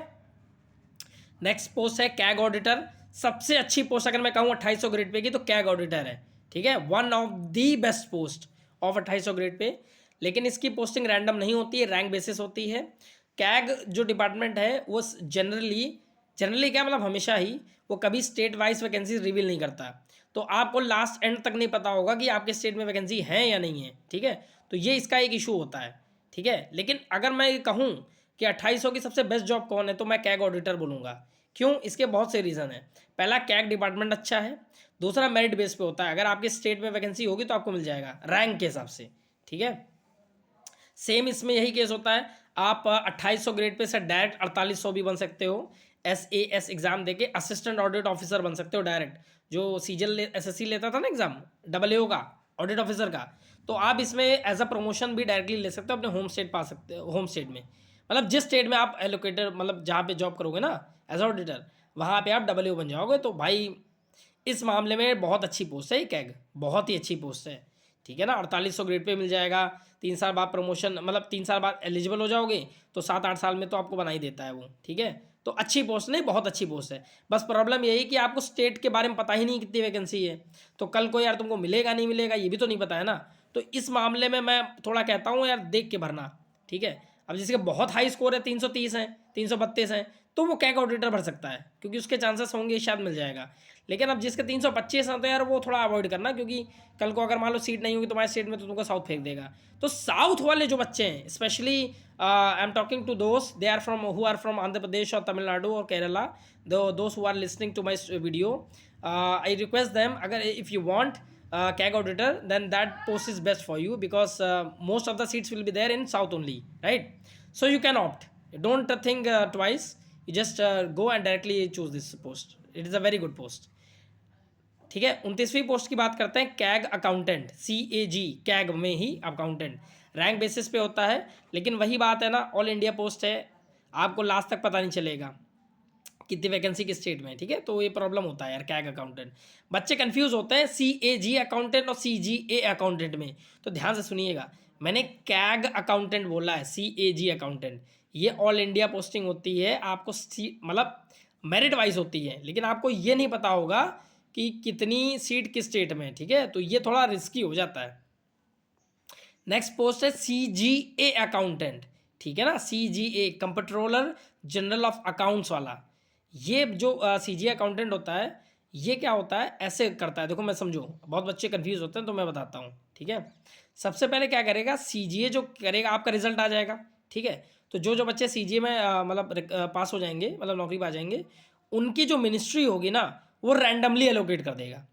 नेक्स्ट पोस्ट है कैग ऑडिटर। सबसे अच्छी पोस्ट अगर मैं कहूँ 2800 ग्रेड पे की, तो कैग ऑडिटर है। ठीक है, one of the best post of 2800 grade pay, लेकिन इसकी पोस्टिंग रैंडम नहीं होती है, रैंक बेसिस होती है। कैग जो डिपार्टमेंट है वो जनरली जनरली क्या मतलब हमेशा ही वो कभी स्टेट वाइज वैकेंसी रिवील नहीं करता, तो आपको लास्ट एंड तक नहीं पता होगा कि आपके स्टेट में वैकेंसी है या नहीं है, ठीक है। तो ये इसका एक इशू होता है, ठीक है। लेकिन अगर मैं कहूँ कि 2800 की सबसे बेस्ट जॉब कौन है, तो मैं कैग ऑडिटर बोलूँगा। क्यों? इसके बहुत से रीज़न है। पहला, कैग डिपार्टमेंट अच्छा है। दूसरा, मेरिट बेस पे होता है, अगर आपके स्टेट में वैकेंसी होगी तो आपको मिल जाएगा रैंक के हिसाब से, ठीक है। सेम इसमें यही केस होता है, आप 2800 ग्रेड पे से डायरेक्ट 4800 भी बन सकते हो। SAS एग्जाम देके असिस्टेंट ऑडिट ऑफिसर बन सकते हो डायरेक्ट, जो सीजल SSC लेता था ना एग्जाम, AAO का, ऑडिट ऑफिसर का। तो आप इसमें एज अ प्रमोशन भी डायरेक्टली ले सकते हो, अपने होम स्टेट पा सकते हो, होम स्टेट में, मतलब जिस स्टेट में आप एलोकेटर, मतलब जहाँ पे जॉब करोगे ना एज ऑडिटर, वहाँ पे आप AAO बन जाओगे। तो भाई इस मामले में बहुत अच्छी पोस्ट है ये कैग, बहुत ही अच्छी पोस्ट है, ठीक है ना। 4800 ग्रेड पे मिल जाएगा, 3 साल बाद प्रमोशन, मतलब 3 साल बाद एलिजिबल हो जाओगे, तो 7-8 साल में तो आपको बना ही देता है वो, ठीक है। तो अच्छी पोस्ट नहीं, बहुत अच्छी पोस्ट है। बस प्रॉब्लम यही कि आपको स्टेट के बारे में पता ही नहीं कितनी वैकेंसी है, तो कल को यार तुमको मिलेगा नहीं मिलेगा ये भी तो नहीं पता है ना। तो इस मामले में मैं थोड़ा कहता हूँ यार देख के भरना, ठीक है। अब जिसके बहुत हाई स्कोर है, 330 है, 332 है, तो वो कैग ऑडिटर भर सकता है, क्योंकि उसके चांसेस होंगे शायद मिल जाएगा। लेकिन अब जिसके 325 हैं तो यार वो थोड़ा अवॉइड करना, क्योंकि कल को अगर मान लो सीट नहीं होगी तुम्हारे स्टेट में, तो तुमको साउथ फेंक देगा। तो साउथ वाले जो बच्चे हैं, specially I am talking to दोस्त they are from who are from Andhra Pradesh और तमिलनाडु और केरला, दोस्त who are listening to my video, I request them, अगर if you want CAG auditor, then that post is best for you, because most of the seats will be there in south only, right? So you can opt, don't think twice, you just go and directly choose this post, it is a very good post, ठीक है। 29वीं post की बात करते हैं, CAG accountant, CAG, CAG में ही accountant, rank basis पे होता है। लेकिन वही बात है ना, ऑल इंडिया पोस्ट है, आपको लास्ट तक पता नहीं चलेगा कितनी वैकेंसी किस स्टेट में, ठीक है। तो ये प्रॉब्लम होता है यार कैग अकाउंटेंट, बच्चे कंफ्यूज होते हैं CAG अकाउंटेंट और CGA अकाउंटेंट में। तो ध्यान से सुनिएगा, मैंने कैग अकाउंटेंट बोला है, CAG अकाउंटेंट, ये ऑल इंडिया पोस्टिंग होती है, आपको मतलब मेरिट वाइज होती है, लेकिन आपको ये नहीं पता होगा कि कितनी सीट किस स्टेट में, ठीक है। तो ये थोड़ा रिस्की हो जाता है। नेक्स्ट पोस्ट है CGA अकाउंटेंट, ठीक है ना, CGA comptroller general of accounts वाला। ये जो CGA अकाउंटेंट होता है, ये क्या होता है, ऐसे करता है, देखो मैं समझो, बहुत बच्चे कंफ्यूज होते हैं तो मैं बताता हूँ, ठीक है। सबसे पहले क्या करेगा, CGA जो करेगा, आपका रिजल्ट आ जाएगा, ठीक है। तो जो जो बच्चे CGA में मतलब पास हो जाएंगे, मतलब नौकरी पा जाएंगे, उनकी जो मिनिस्ट्री होगी ना, वो रैंडमली एलोकेट कर देगा।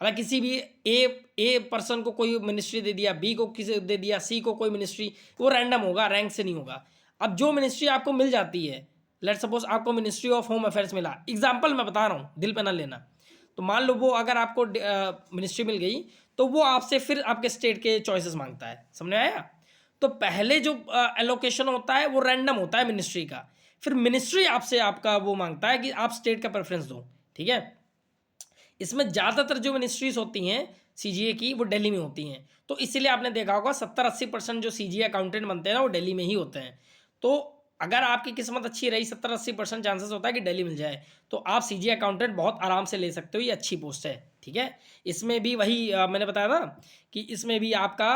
मतलब किसी भी ए पर्सन को कोई मिनिस्ट्री दे दिया, B को किसी दे दिया, C को कोई मिनिस्ट्री, वो रैंडम होगा, रैंक से नहीं होगा। अब जो मिनिस्ट्री आपको मिल जाती है, लेट सपोज आपको मिनिस्ट्री ऑफ होम अफेयर्स मिला, एग्जाम्पल मैं बता रहा हूँ, दिल पे ना लेना। तो मान लो वो अगर आपको मिनिस्ट्री मिल गई, तो वो आपसे फिर आपके स्टेट के चॉइसेस मांगता है, समझ में आया। तो पहले जो एलोकेशन होता है वो रैंडम होता है मिनिस्ट्री का, फिर मिनिस्ट्री आपसे आपका वो मांगता है कि आप स्टेट का प्रेफरेंस दो, ठीक है। इसमें ज़्यादातर जो मिनिस्ट्रीज होती हैं CGA की, वो दिल्ली में होती हैं, तो इसीलिए आपने देखा होगा 70-80% जो CGA अकाउंटेंट बनते हैं ना, वो दिल्ली में ही होते हैं। तो अगर आपकी किस्मत अच्छी रही, 70-80% चांसेस होता है कि दिल्ली मिल जाए, तो आप CGA अकाउंटेंट बहुत आराम से ले सकते हो, ये अच्छी पोस्ट है, ठीक है। इसमें भी वही मैंने बताया ना कि इसमें भी आपका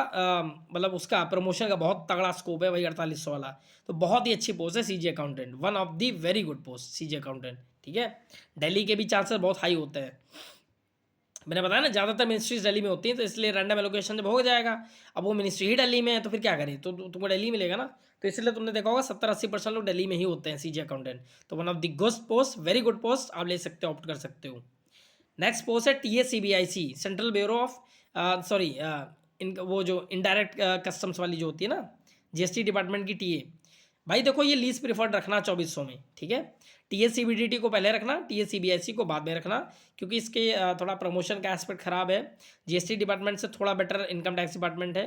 मतलब उसका प्रमोशन का बहुत तगड़ा स्कोप है, वही 4800 वाला। तो बहुत ही अच्छी पोस्ट है CGA accountant, one of the very good post CGA accountant, ठीक है। दिल्ली के भी चांसेस बहुत हाई होते हैं, मैंने बताया ना, ज़्यादातर मिनिस्ट्रीज दिल्ली में होती हैं, तो इसलिए रैंडम एलोकेशन जब हो जाएगा, अब वो मिनिस्ट्री ही दिल्ली में है, तो फिर क्या करें, तो तुमको दिल्ली मिलेगा ना। तो इसलिए तुमने देखा होगा 70-80% लोग दिल्ली में ही होते हैं CGA अकाउंटेंट। तो one of the good post, very good post, आप ले सकते हो, ऑप्ट कर सकते हो। नेक्स्ट पोस्ट है TACBIC, central bureau of sorry वो जो इनडायरेक्ट कस्टम्स वाली जो होती है ना, GST डिपार्टमेंट की TA। भाई देखो, ये लीस्ट प्रिफर्ड रखना 2400 में, ठीक है। TACBDT को पहले रखना, TACBIC को बाद में रखना, क्योंकि इसके थोड़ा प्रमोशन का एस्पेक्ट खराब है। GST डिपार्टमेंट से थोड़ा बेटर इनकम टैक्स डिपार्टमेंट है,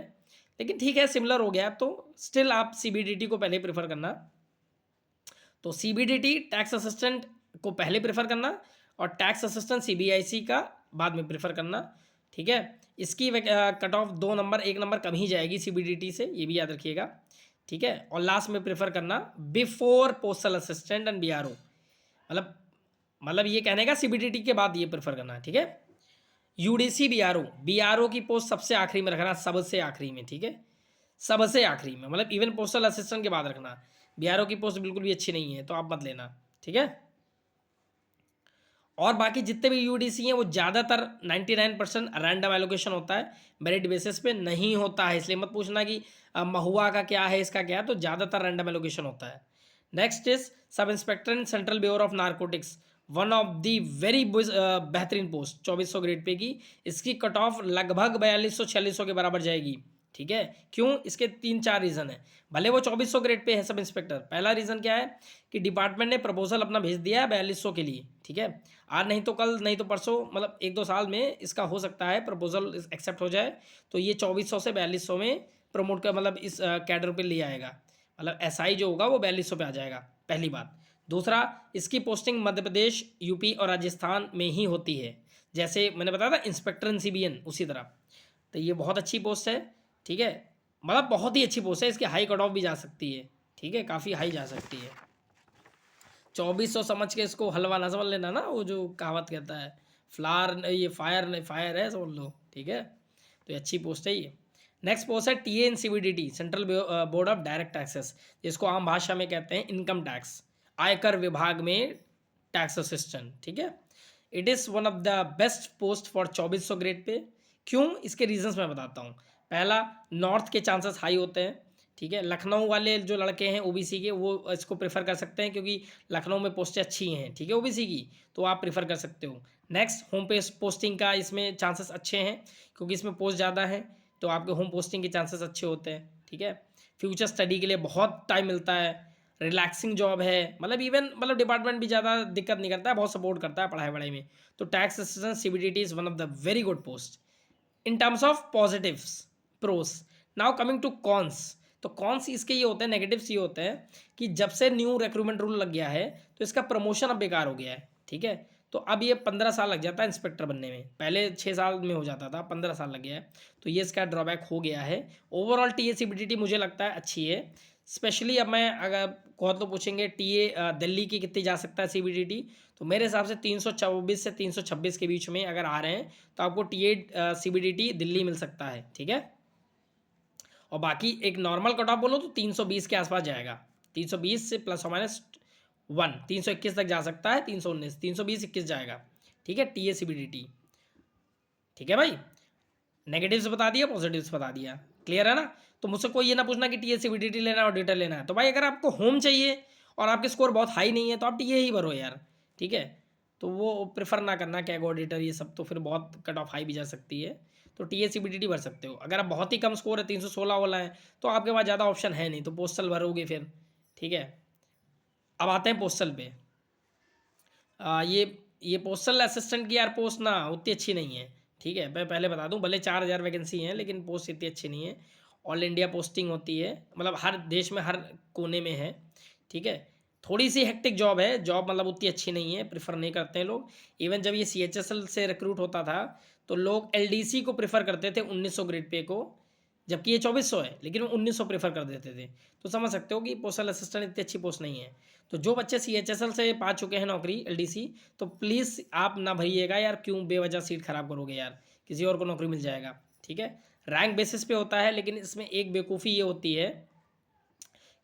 लेकिन ठीक है, सिमिलर हो गया, तो स्टिल आप CBDT को पहले प्रेफर करना। तो CBDT टैक्स असिस्टेंट को पहले प्रेफर करना, और टैक्स असिस्टेंट CBIC का बाद में प्रेफर करना, ठीक है। इसकी कट ऑफ 2 नंबर 1 नंबर कम ही जाएगी CBDT से, ये भी याद रखिएगा, ठीक है। और लास्ट में प्रेफर करना before postal assistant and BRO, मतलब ये कहने का CBDT के बाद ये प्रेफर करना, ठीक है। UDC BRO की पोस्ट सबसे आखिरी में रखना, सबसे आखिरी में, ठीक है, सबसे आखिरी में, मतलब इवन पोस्टल असिस्टेंट के बाद रखना। BRO की पोस्ट बिल्कुल भी अच्छी नहीं है, तो आप मत लेना, ठीक है। और बाकी जितने भी यूडीसी हैं वो ज़्यादातर 99% रैंडम एलोकेशन होता है, मेरिट बेसिस पे नहीं होता है। इसलिए मत पूछना कि महुआ का क्या है, इसका क्या है, तो ज़्यादातर रैंडम एलोकेशन होता है। Next is sub inspector in central bureau of narcotics, one of the very बेहतरीन पोस्ट, 2400 ग्रेड पे की। इसकी कट ऑफ लगभग 4200-4600 के बराबर जाएगी। ठीक है, क्यों? इसके 3-4 रीज़न है। भले वो 2400 ग्रेड पे है सब इंस्पेक्टर। पहला रीज़न क्या है कि डिपार्टमेंट ने प्रपोजल अपना भेज दिया है 4200 के लिए। ठीक है, आज नहीं तो कल, नहीं तो परसों, मतलब 1-2 साल में इसका हो सकता है प्रपोजल एक्सेप्ट हो जाए, तो ये 2400 से 4200 में प्रमोट कर, मतलब इस कैडर पे ले आएगा। मतलब एसआई जो होगा वो 4200 पे आ जाएगा, पहली बात। दूसरा, इसकी पोस्टिंग मध्य प्रदेश, यूपी और राजस्थान में ही होती है, जैसे मैंने बताया था इंस्पेक्टर इन सीबीएन, उसी तरह। तो ये बहुत अच्छी पोस्ट है। ठीक है, मतलब बहुत ही अच्छी पोस्ट है, इसकी हाई कट ऑफ भी जा सकती है। ठीक है, काफ़ी हाई जा सकती है। 2400 समझ के इसको हलवा ना समझ लेना ना, वो जो कहावत कहता है, फ्लावर ये फायर नहीं, फायर है समझ लो। ठीक है, तो ये अच्छी पोस्ट है ये। नेक्स्ट पोस्ट है TA in CBDT, central board of direct taxes, जिसको आम भाषा में कहते हैं इनकम टैक्स, आयकर विभाग में टैक्स असिस्टेंट। ठीक है, it is one of the best post for 2400 grade pay. क्यों? इसके रीजंस मैं बताता हूँ। पहला, नॉर्थ के चांसेस हाई होते हैं। ठीक है, लखनऊ वाले जो लड़के हैं ओबीसी के, वो इसको प्रेफर कर सकते हैं, क्योंकि लखनऊ में पोस्टें अच्छी हैं। ठीक है, ओबीसी की, तो आप प्रेफर कर सकते हो। नेक्स्ट, होम पे पोस्टिंग का इसमें चांसेस अच्छे हैं, क्योंकि इसमें पोस्ट ज़्यादा है, तो आपके होम पोस्टिंग के चांसेस अच्छे होते हैं। ठीक है, फ्यूचर स्टडी के लिए बहुत टाइम मिलता है, रिलैक्सिंग जॉब है, मतलब इवन मतलब डिपार्टमेंट भी ज़्यादा दिक्कत नहीं करता है, बहुत सपोर्ट करता है पढ़ाई वढ़ाई में। तो tax assistant CBDT is one of the very good post in terms of positives, pros. Now coming to cons, तो कॉन्स इसके ये होते हैं, नेगेटिव्स ये होते हैं कि जब से न्यू रिक्रूटमेंट रूल लग गया है, तो इसका प्रमोशन अब बेकार हो गया है। ठीक है, तो अब ये 15 साल लग जाता है इंस्पेक्टर बनने में, पहले 6 साल में हो जाता था, 15 साल लग गया है, तो ये इसका ड्रॉबैक हो गया है। ओवरऑल टीएसीबीडीटी मुझे लगता है अच्छी है। स्पेशली अब मैं अगर बहुत लोग पूछेंगे टीए दिल्ली की कितनी जा सकता है सीबीडीटी, तो मेरे हिसाब से 324 से 326 के बीच में अगर आ रहे हैं, तो आपको टीए सीबीडीटी दिल्ली मिल सकता है। ठीक है, और बाकी एक नॉर्मल कट ऑफ बोलो तो 320 के आसपास जाएगा, 320 से प्लस और माइनस 1, 321 तक जा सकता है, 319, 320-21 जाएगा। ठीक है, टीए सीबीडीटी। ठीक है भाई, नेगेटिव्स बता दिया, पॉजिटिव्स बता दिया, क्लियर है ना। तो मुझसे कोई ये ना पूछना कि टीए सीबीडीटी लेना है ऑडिटर लेना है, तो भाई अगर आपको होम चाहिए और आपके स्कोर बहुत हाई नहीं है, तो आप टीए ही भरो यार। ठीक है, तो वो प्रेफर ना करना, कैग ऑडिटर ये सब, तो फिर बहुत कट ऑफ हाई भी जा सकती है। तो टीए सीबीडीटी भर सकते हो। अगर आप बहुत ही कम स्कोर है, 316 वाला है, तो आपके पास ज़्यादा ऑप्शन है नहीं, तो पोस्टल भरोगे फिर। ठीक है, अब आते हैं पोस्टल पे। ये पोस्टल असिस्टेंट की यार पोस्ट ना उतनी अच्छी नहीं है। ठीक है, मैं पहले बता दूं, भले 4000 वैकेंसी हैं, लेकिन पोस्ट इतनी अच्छी नहीं है। ऑल इंडिया पोस्टिंग होती है, मतलब हर देश में हर कोने में है। ठीक है, थोड़ी सी हेक्टिक जॉब है, जॉब मतलब उतनी अच्छी नहीं है, प्रेफर नहीं करते हैं लोग। इवन जब ये सीएचएसएल से रिक्रूट होता था, तो लोग एलडीसी को प्रेफर करते थे 1900 ग्रेड पे को, जबकि ये 2400 है, लेकिन वो 1900 प्रेफर कर देते थे। तो समझ सकते हो कि पोस्टल असिस्टेंट इतनी अच्छी पोस्ट नहीं है। तो जो बच्चे सीएचएसएल से पा चुके हैं नौकरी एलडीसी, तो प्लीज़ आप ना भरिएगा यार, क्यों बेवजह सीट खराब करोगे यार, किसी और को नौकरी मिल जाएगा। ठीक है, रैंक बेसिस पे होता है, लेकिन इसमें एक बेवकूफ़ी ये होती है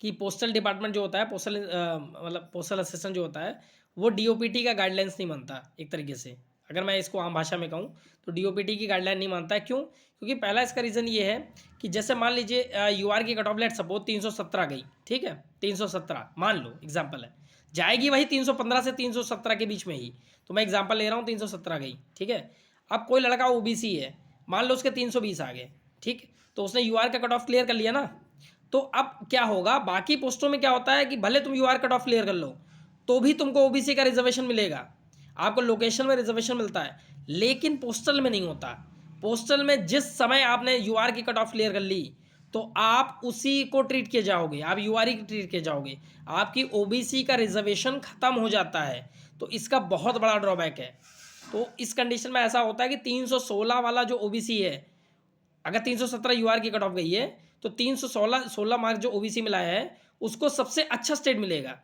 कि पोस्टल डिपार्टमेंट जो होता है, पोस्टल मतलब पोस्टल असिस्टेंट जो होता है, वो डीओपीटी का गाइडलाइंस नहीं मानता एक तरीके से। अगर मैं इसको आम भाषा में कहूँ, तो डीओपीटी की गाइडलाइन नहीं मानता है। क्यों? क्योंकि पहला इसका रीज़न ये है कि जैसे मान लीजिए यूआर की कट ऑफ लेट सपोज 317 गई। ठीक है, 317 मान लो एग्जाम्पल है, जाएगी वही 315 से 317 के बीच में ही, तो मैं एग्जाम्पल ले रहा हूँ, 317 गई। ठीक है, अब कोई लड़का ओबीसी है, मान लो उसके 320 आ गए। ठीक, तो उसने यूआर का कट ऑफ क्लियर कर लिया ना। तो अब क्या होगा, बाकी पोस्टों में क्या होता है कि भले तुम यूआर कट ऑफ क्लियर कर लो, तो भी तुमको ओबीसी का रिजर्वेशन मिलेगा, आपको लोकेशन में रिजर्वेशन मिलता है, लेकिन पोस्टल में नहीं होता। पोस्टल में जिस समय आपने यूआर की कट ऑफ क्लियर कर ली, तो आप उसी को ट्रीट किए जाओगे, आप यूआर ही ट्रीट किए जाओगे, आपकी ओबीसी का रिजर्वेशन खत्म हो जाता है। तो इसका बहुत बड़ा ड्रॉबैक है। तो इस कंडीशन में ऐसा होता है कि 316 वाला जो ओबीसी है, अगर 317 यूआर की कट ऑफ गई है, तो 316 मार्क जो ओबीसी में लाया है, उसको सबसे अच्छा स्टेट मिलेगा।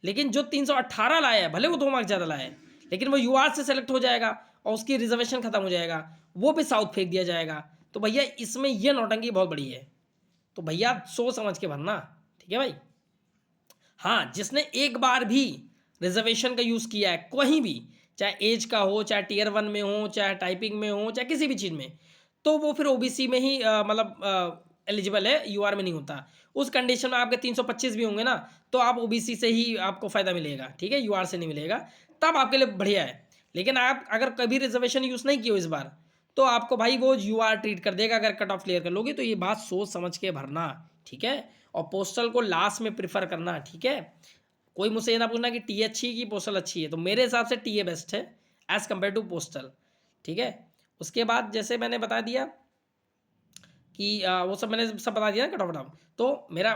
लेकिन जो 318 लाया है, भले वो 2 मार्क ज़्यादा लाया है, लेकिन वो यूआर से सेलेक्ट हो जाएगा और उसकी रिजर्वेशन खत्म हो जाएगा, वो भी साउथ फेंक दिया जाएगा। तो भैया इसमें ये नौटंकी बहुत बड़ी है, तो भैया सोच समझ के भरना। ठीक है भाई। हाँ, जिसने एक बार भी रिजर्वेशन का यूज़ किया है कहीं भी, चाहे एज का हो, चाहे टीयर 1 में हो, चाहे टाइपिंग में हो, चाहे किसी भी चीज़ में, तो वो फिर ओबीसी में ही मतलब एलिजिबल है, यूआर में नहीं होता। उस कंडीशन में आपके 325 भी होंगे ना, तो आप ओबीसी से ही आपको फ़ायदा मिलेगा, ठीक है, यूआर से नहीं मिलेगा, तब आपके लिए बढ़िया है। लेकिन आप अगर कभी रिजर्वेशन यूज़ नहीं किए हो इस बार, तो आपको भाई वो यूआर ट्रीट कर देगा अगर कट ऑफ क्लियर कर लोगे। तो ये बात सोच समझ के भरना, ठीक है। और पोस्टल को लास्ट में प्रीफर करना, ठीक है। कोई मुझसे ये ना पूछना कि टी अच्छी है कि पोस्टल अच्छी है, तो मेरे हिसाब से टी बेस्ट है एज़ कम्पेयर टू पोस्टल, ठीक है। उसके बाद जैसे मैंने बता दिया कि वो सब मैंने सब बता दिया ना कट ऑफ वट ऑफ, तो मेरा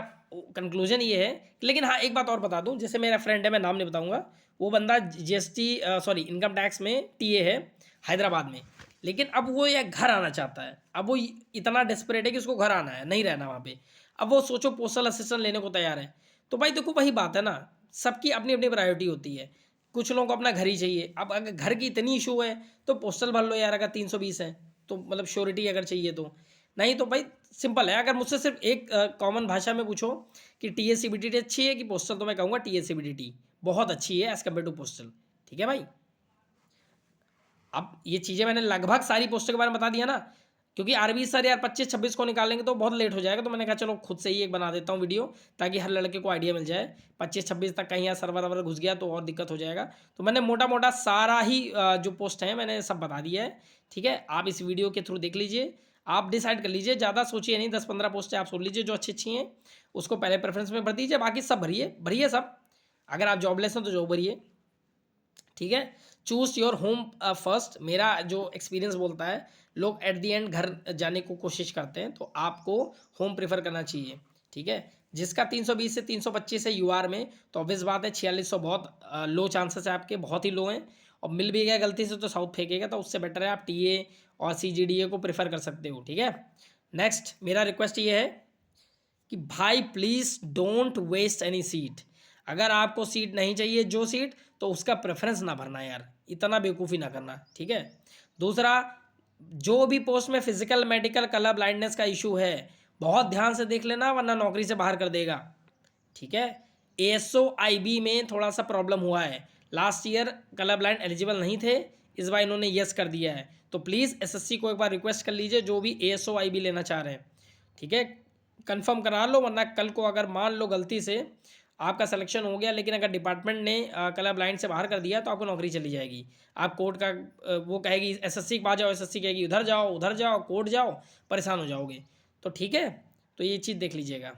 कंक्लूजन ये है। लेकिन हाँ, एक बात और बता दूं, जैसे मेरा फ्रेंड है, मैं नाम नहीं बताऊंगा, वो बंदा जीएसटी सॉरी इनकम टैक्स में टीए है हैदराबाद में, लेकिन अब वो ये घर आना चाहता है। अब वो इतना डेस्परेट है कि उसको घर आना है, नहीं रहना वहाँ पे। अब वो सोचो पोस्टल असिस्टेंट लेने को तैयार है। तो भाई देखो, वही बात है ना, सबकी अपनी अपनी प्रायोरिटी होती है। कुछ लोगों को अपना घर ही चाहिए। अब अगर घर की इतनी इशू है तो पोस्टल भर लो यार, अगर 320 है तो, मतलब श्योरिटी अगर चाहिए तो। नहीं तो भाई सिंपल है, अगर मुझसे सिर्फ एक कॉमन भाषा में पूछो कि टीएससीबीटीटी अच्छी है कि पोस्टल, तो मैं कहूँगा टीएससीबीटीटी बहुत अच्छी है एज़ कम्पेयर टू पोस्टल, ठीक है भाई। अब ये चीज़ें मैंने लगभग सारी पोस्टल के बारे में बता दिया ना, क्योंकि आरबी सर यार 25-26 को निकालेंगे तो बहुत लेट हो जाएगा, तो मैंने कहा चलो खुद से ही एक बना देता हूँ वीडियो, ताकि हर लड़के को आइडिया मिल जाए। 25-26 तक कहीं यहाँ सर्वर वर्वर घुस गया तो और दिक्कत हो जाएगा। तो मैंने मोटा मोटा सारा ही जो पोस्ट है मैंने सब बता दिया है, ठीक है। आप इस वीडियो के थ्रू देख लीजिए, आप डिसाइड कर लीजिए, ज़्यादा सोचिए नहीं, 10-15 पोस्टें आप सोच लीजिए जो अच्छी अच्छी हैं, उसको पहले प्रेफरेंस में भर दीजिए, बाकी सब भरिए भरिए सब। अगर आप जॉबलेस हैं तो जॉब भरिए, ठीक है। चूज़ योर होम फर्स्ट, मेरा जो एक्सपीरियंस बोलता है, लोग एट दी एंड घर जाने को कोशिश करते हैं, तो आपको होम प्रेफर करना चाहिए, ठीक है। जिसका 320 से 325 है यूआर में, तो ऑब्वियस बात है 4600 बहुत लो चांसेस है आपके, बहुत ही लो हैं। और मिल भी गया गलती से तो साउथ फेंकेगा, तो उससे बेटर है आप टीए और सीजीडीए को प्रेफर कर सकते हो, ठीक है। नेक्स्ट मेरा रिक्वेस्ट ये है कि भाई please don't waste any seat. अगर आपको सीट नहीं चाहिए जो सीट, तो उसका प्रेफरेंस ना भरना यार, इतना बेवकूफ़ी ना करना, ठीक है। दूसरा, जो भी पोस्ट में फिजिकल मेडिकल कलर ब्लाइंडनेस का इशू है, बहुत ध्यान से देख लेना, वरना नौकरी से बाहर कर देगा, ठीक है। ASO-IB में थोड़ा सा प्रॉब्लम हुआ है, last year colour blind eligible नहीं थे, इस बार इन्होंने यस कर दिया है। तो प्लीज़ SSC को एक बार रिक्वेस्ट कर लीजिए, जो भी ASO-IB लेना चाह रहे हैं, ठीक है, कंफर्म करा लो, वरना कल को अगर मान लो गलती से आपका सिलेक्शन हो गया, लेकिन अगर डिपार्टमेंट ने कलर ब्लाइंड से बाहर कर दिया, तो आपको नौकरी चली जाएगी। आप कोर्ट का वो कहेगी SSC के पास जाओ, SSC कहेगी उधर जाओ कोर्ट जाओ, परेशान हो जाओगे। तो ठीक है, तो ये चीज़ देख लीजिएगा।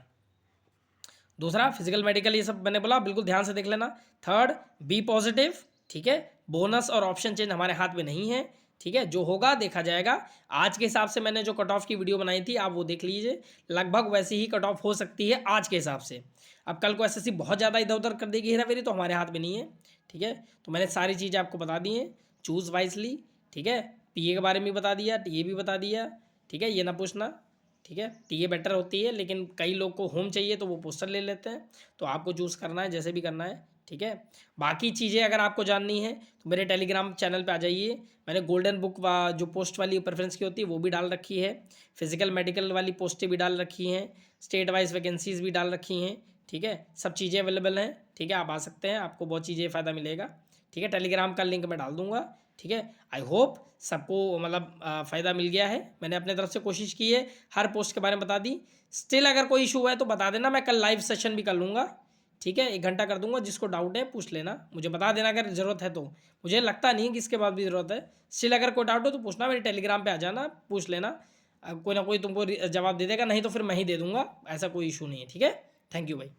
दूसरा, फिजिकल मेडिकल ये सब मैंने बोला, बिल्कुल ध्यान से देख लेना। थर्ड, बी पॉजिटिव, ठीक है। बोनस और ऑप्शन चेंज हमारे हाथ में नहीं है, ठीक है, जो होगा देखा जाएगा। आज के हिसाब से मैंने जो कट ऑफ की वीडियो बनाई थी, आप वो देख लीजिए, लगभग वैसी ही कट ऑफ हो सकती है आज के हिसाब से। अब कल को SSC बहुत ज़्यादा इधर उधर कर देगी हेरा फेरी, तो हमारे हाथ में नहीं है, ठीक है। तो मैंने सारी चीज़ें आपको बता दी हैं, चूज़ वाइजली, ठीक है। PA के बारे में बता दिया, टीए भी बता दिया, ठीक है, ये ना पूछना, ठीक है। टीए बेटर होती है, लेकिन कई लोग को होम चाहिए तो वो पोस्टर ले लेते हैं, तो आपको चूज़ करना है जैसे भी करना है, ठीक है। बाकी चीज़ें अगर आपको जाननी है तो मेरे टेलीग्राम चैनल पे आ जाइए, मैंने गोल्डन बुक जो पोस्ट वाली प्रेफरेंस की होती है वो भी डाल रखी है, फिजिकल मेडिकल वाली पोस्टें भी डाल रखी हैं, स्टेट वाइज वैकेंसीज भी डाल रखी हैं, ठीक है। सब चीज़ें अवेलेबल हैं, ठीक है, आप आ सकते हैं, आपको बहुत चीज़ें फ़ायदा मिलेगा, ठीक है। टेलीग्राम का लिंक मैं डाल दूँगा, ठीक है। आई होप सबको मतलब फ़ायदा मिल गया है। मैंने अपने तरफ से कोशिश की है, हर पोस्ट के बारे में बता दी। स्टिल अगर कोई इशू है तो बता देना, मैं कल लाइव सेशन भी कर लूँगा, ठीक है, 1 घंटा कर दूंगा। जिसको डाउट है पूछ लेना, मुझे बता देना अगर ज़रूरत है तो। मुझे लगता नहीं कि इसके बाद भी ज़रूरत है, स्टिल अगर कोई डाउट हो तो पूछना, मेरे टेलीग्राम पे आ जाना, पूछ लेना, कोई ना कोई तुमको जवाब दे देगा, नहीं तो फिर मैं ही दे दूँगा, ऐसा कोई इशू नहीं है, ठीक है। थैंक यू भाई।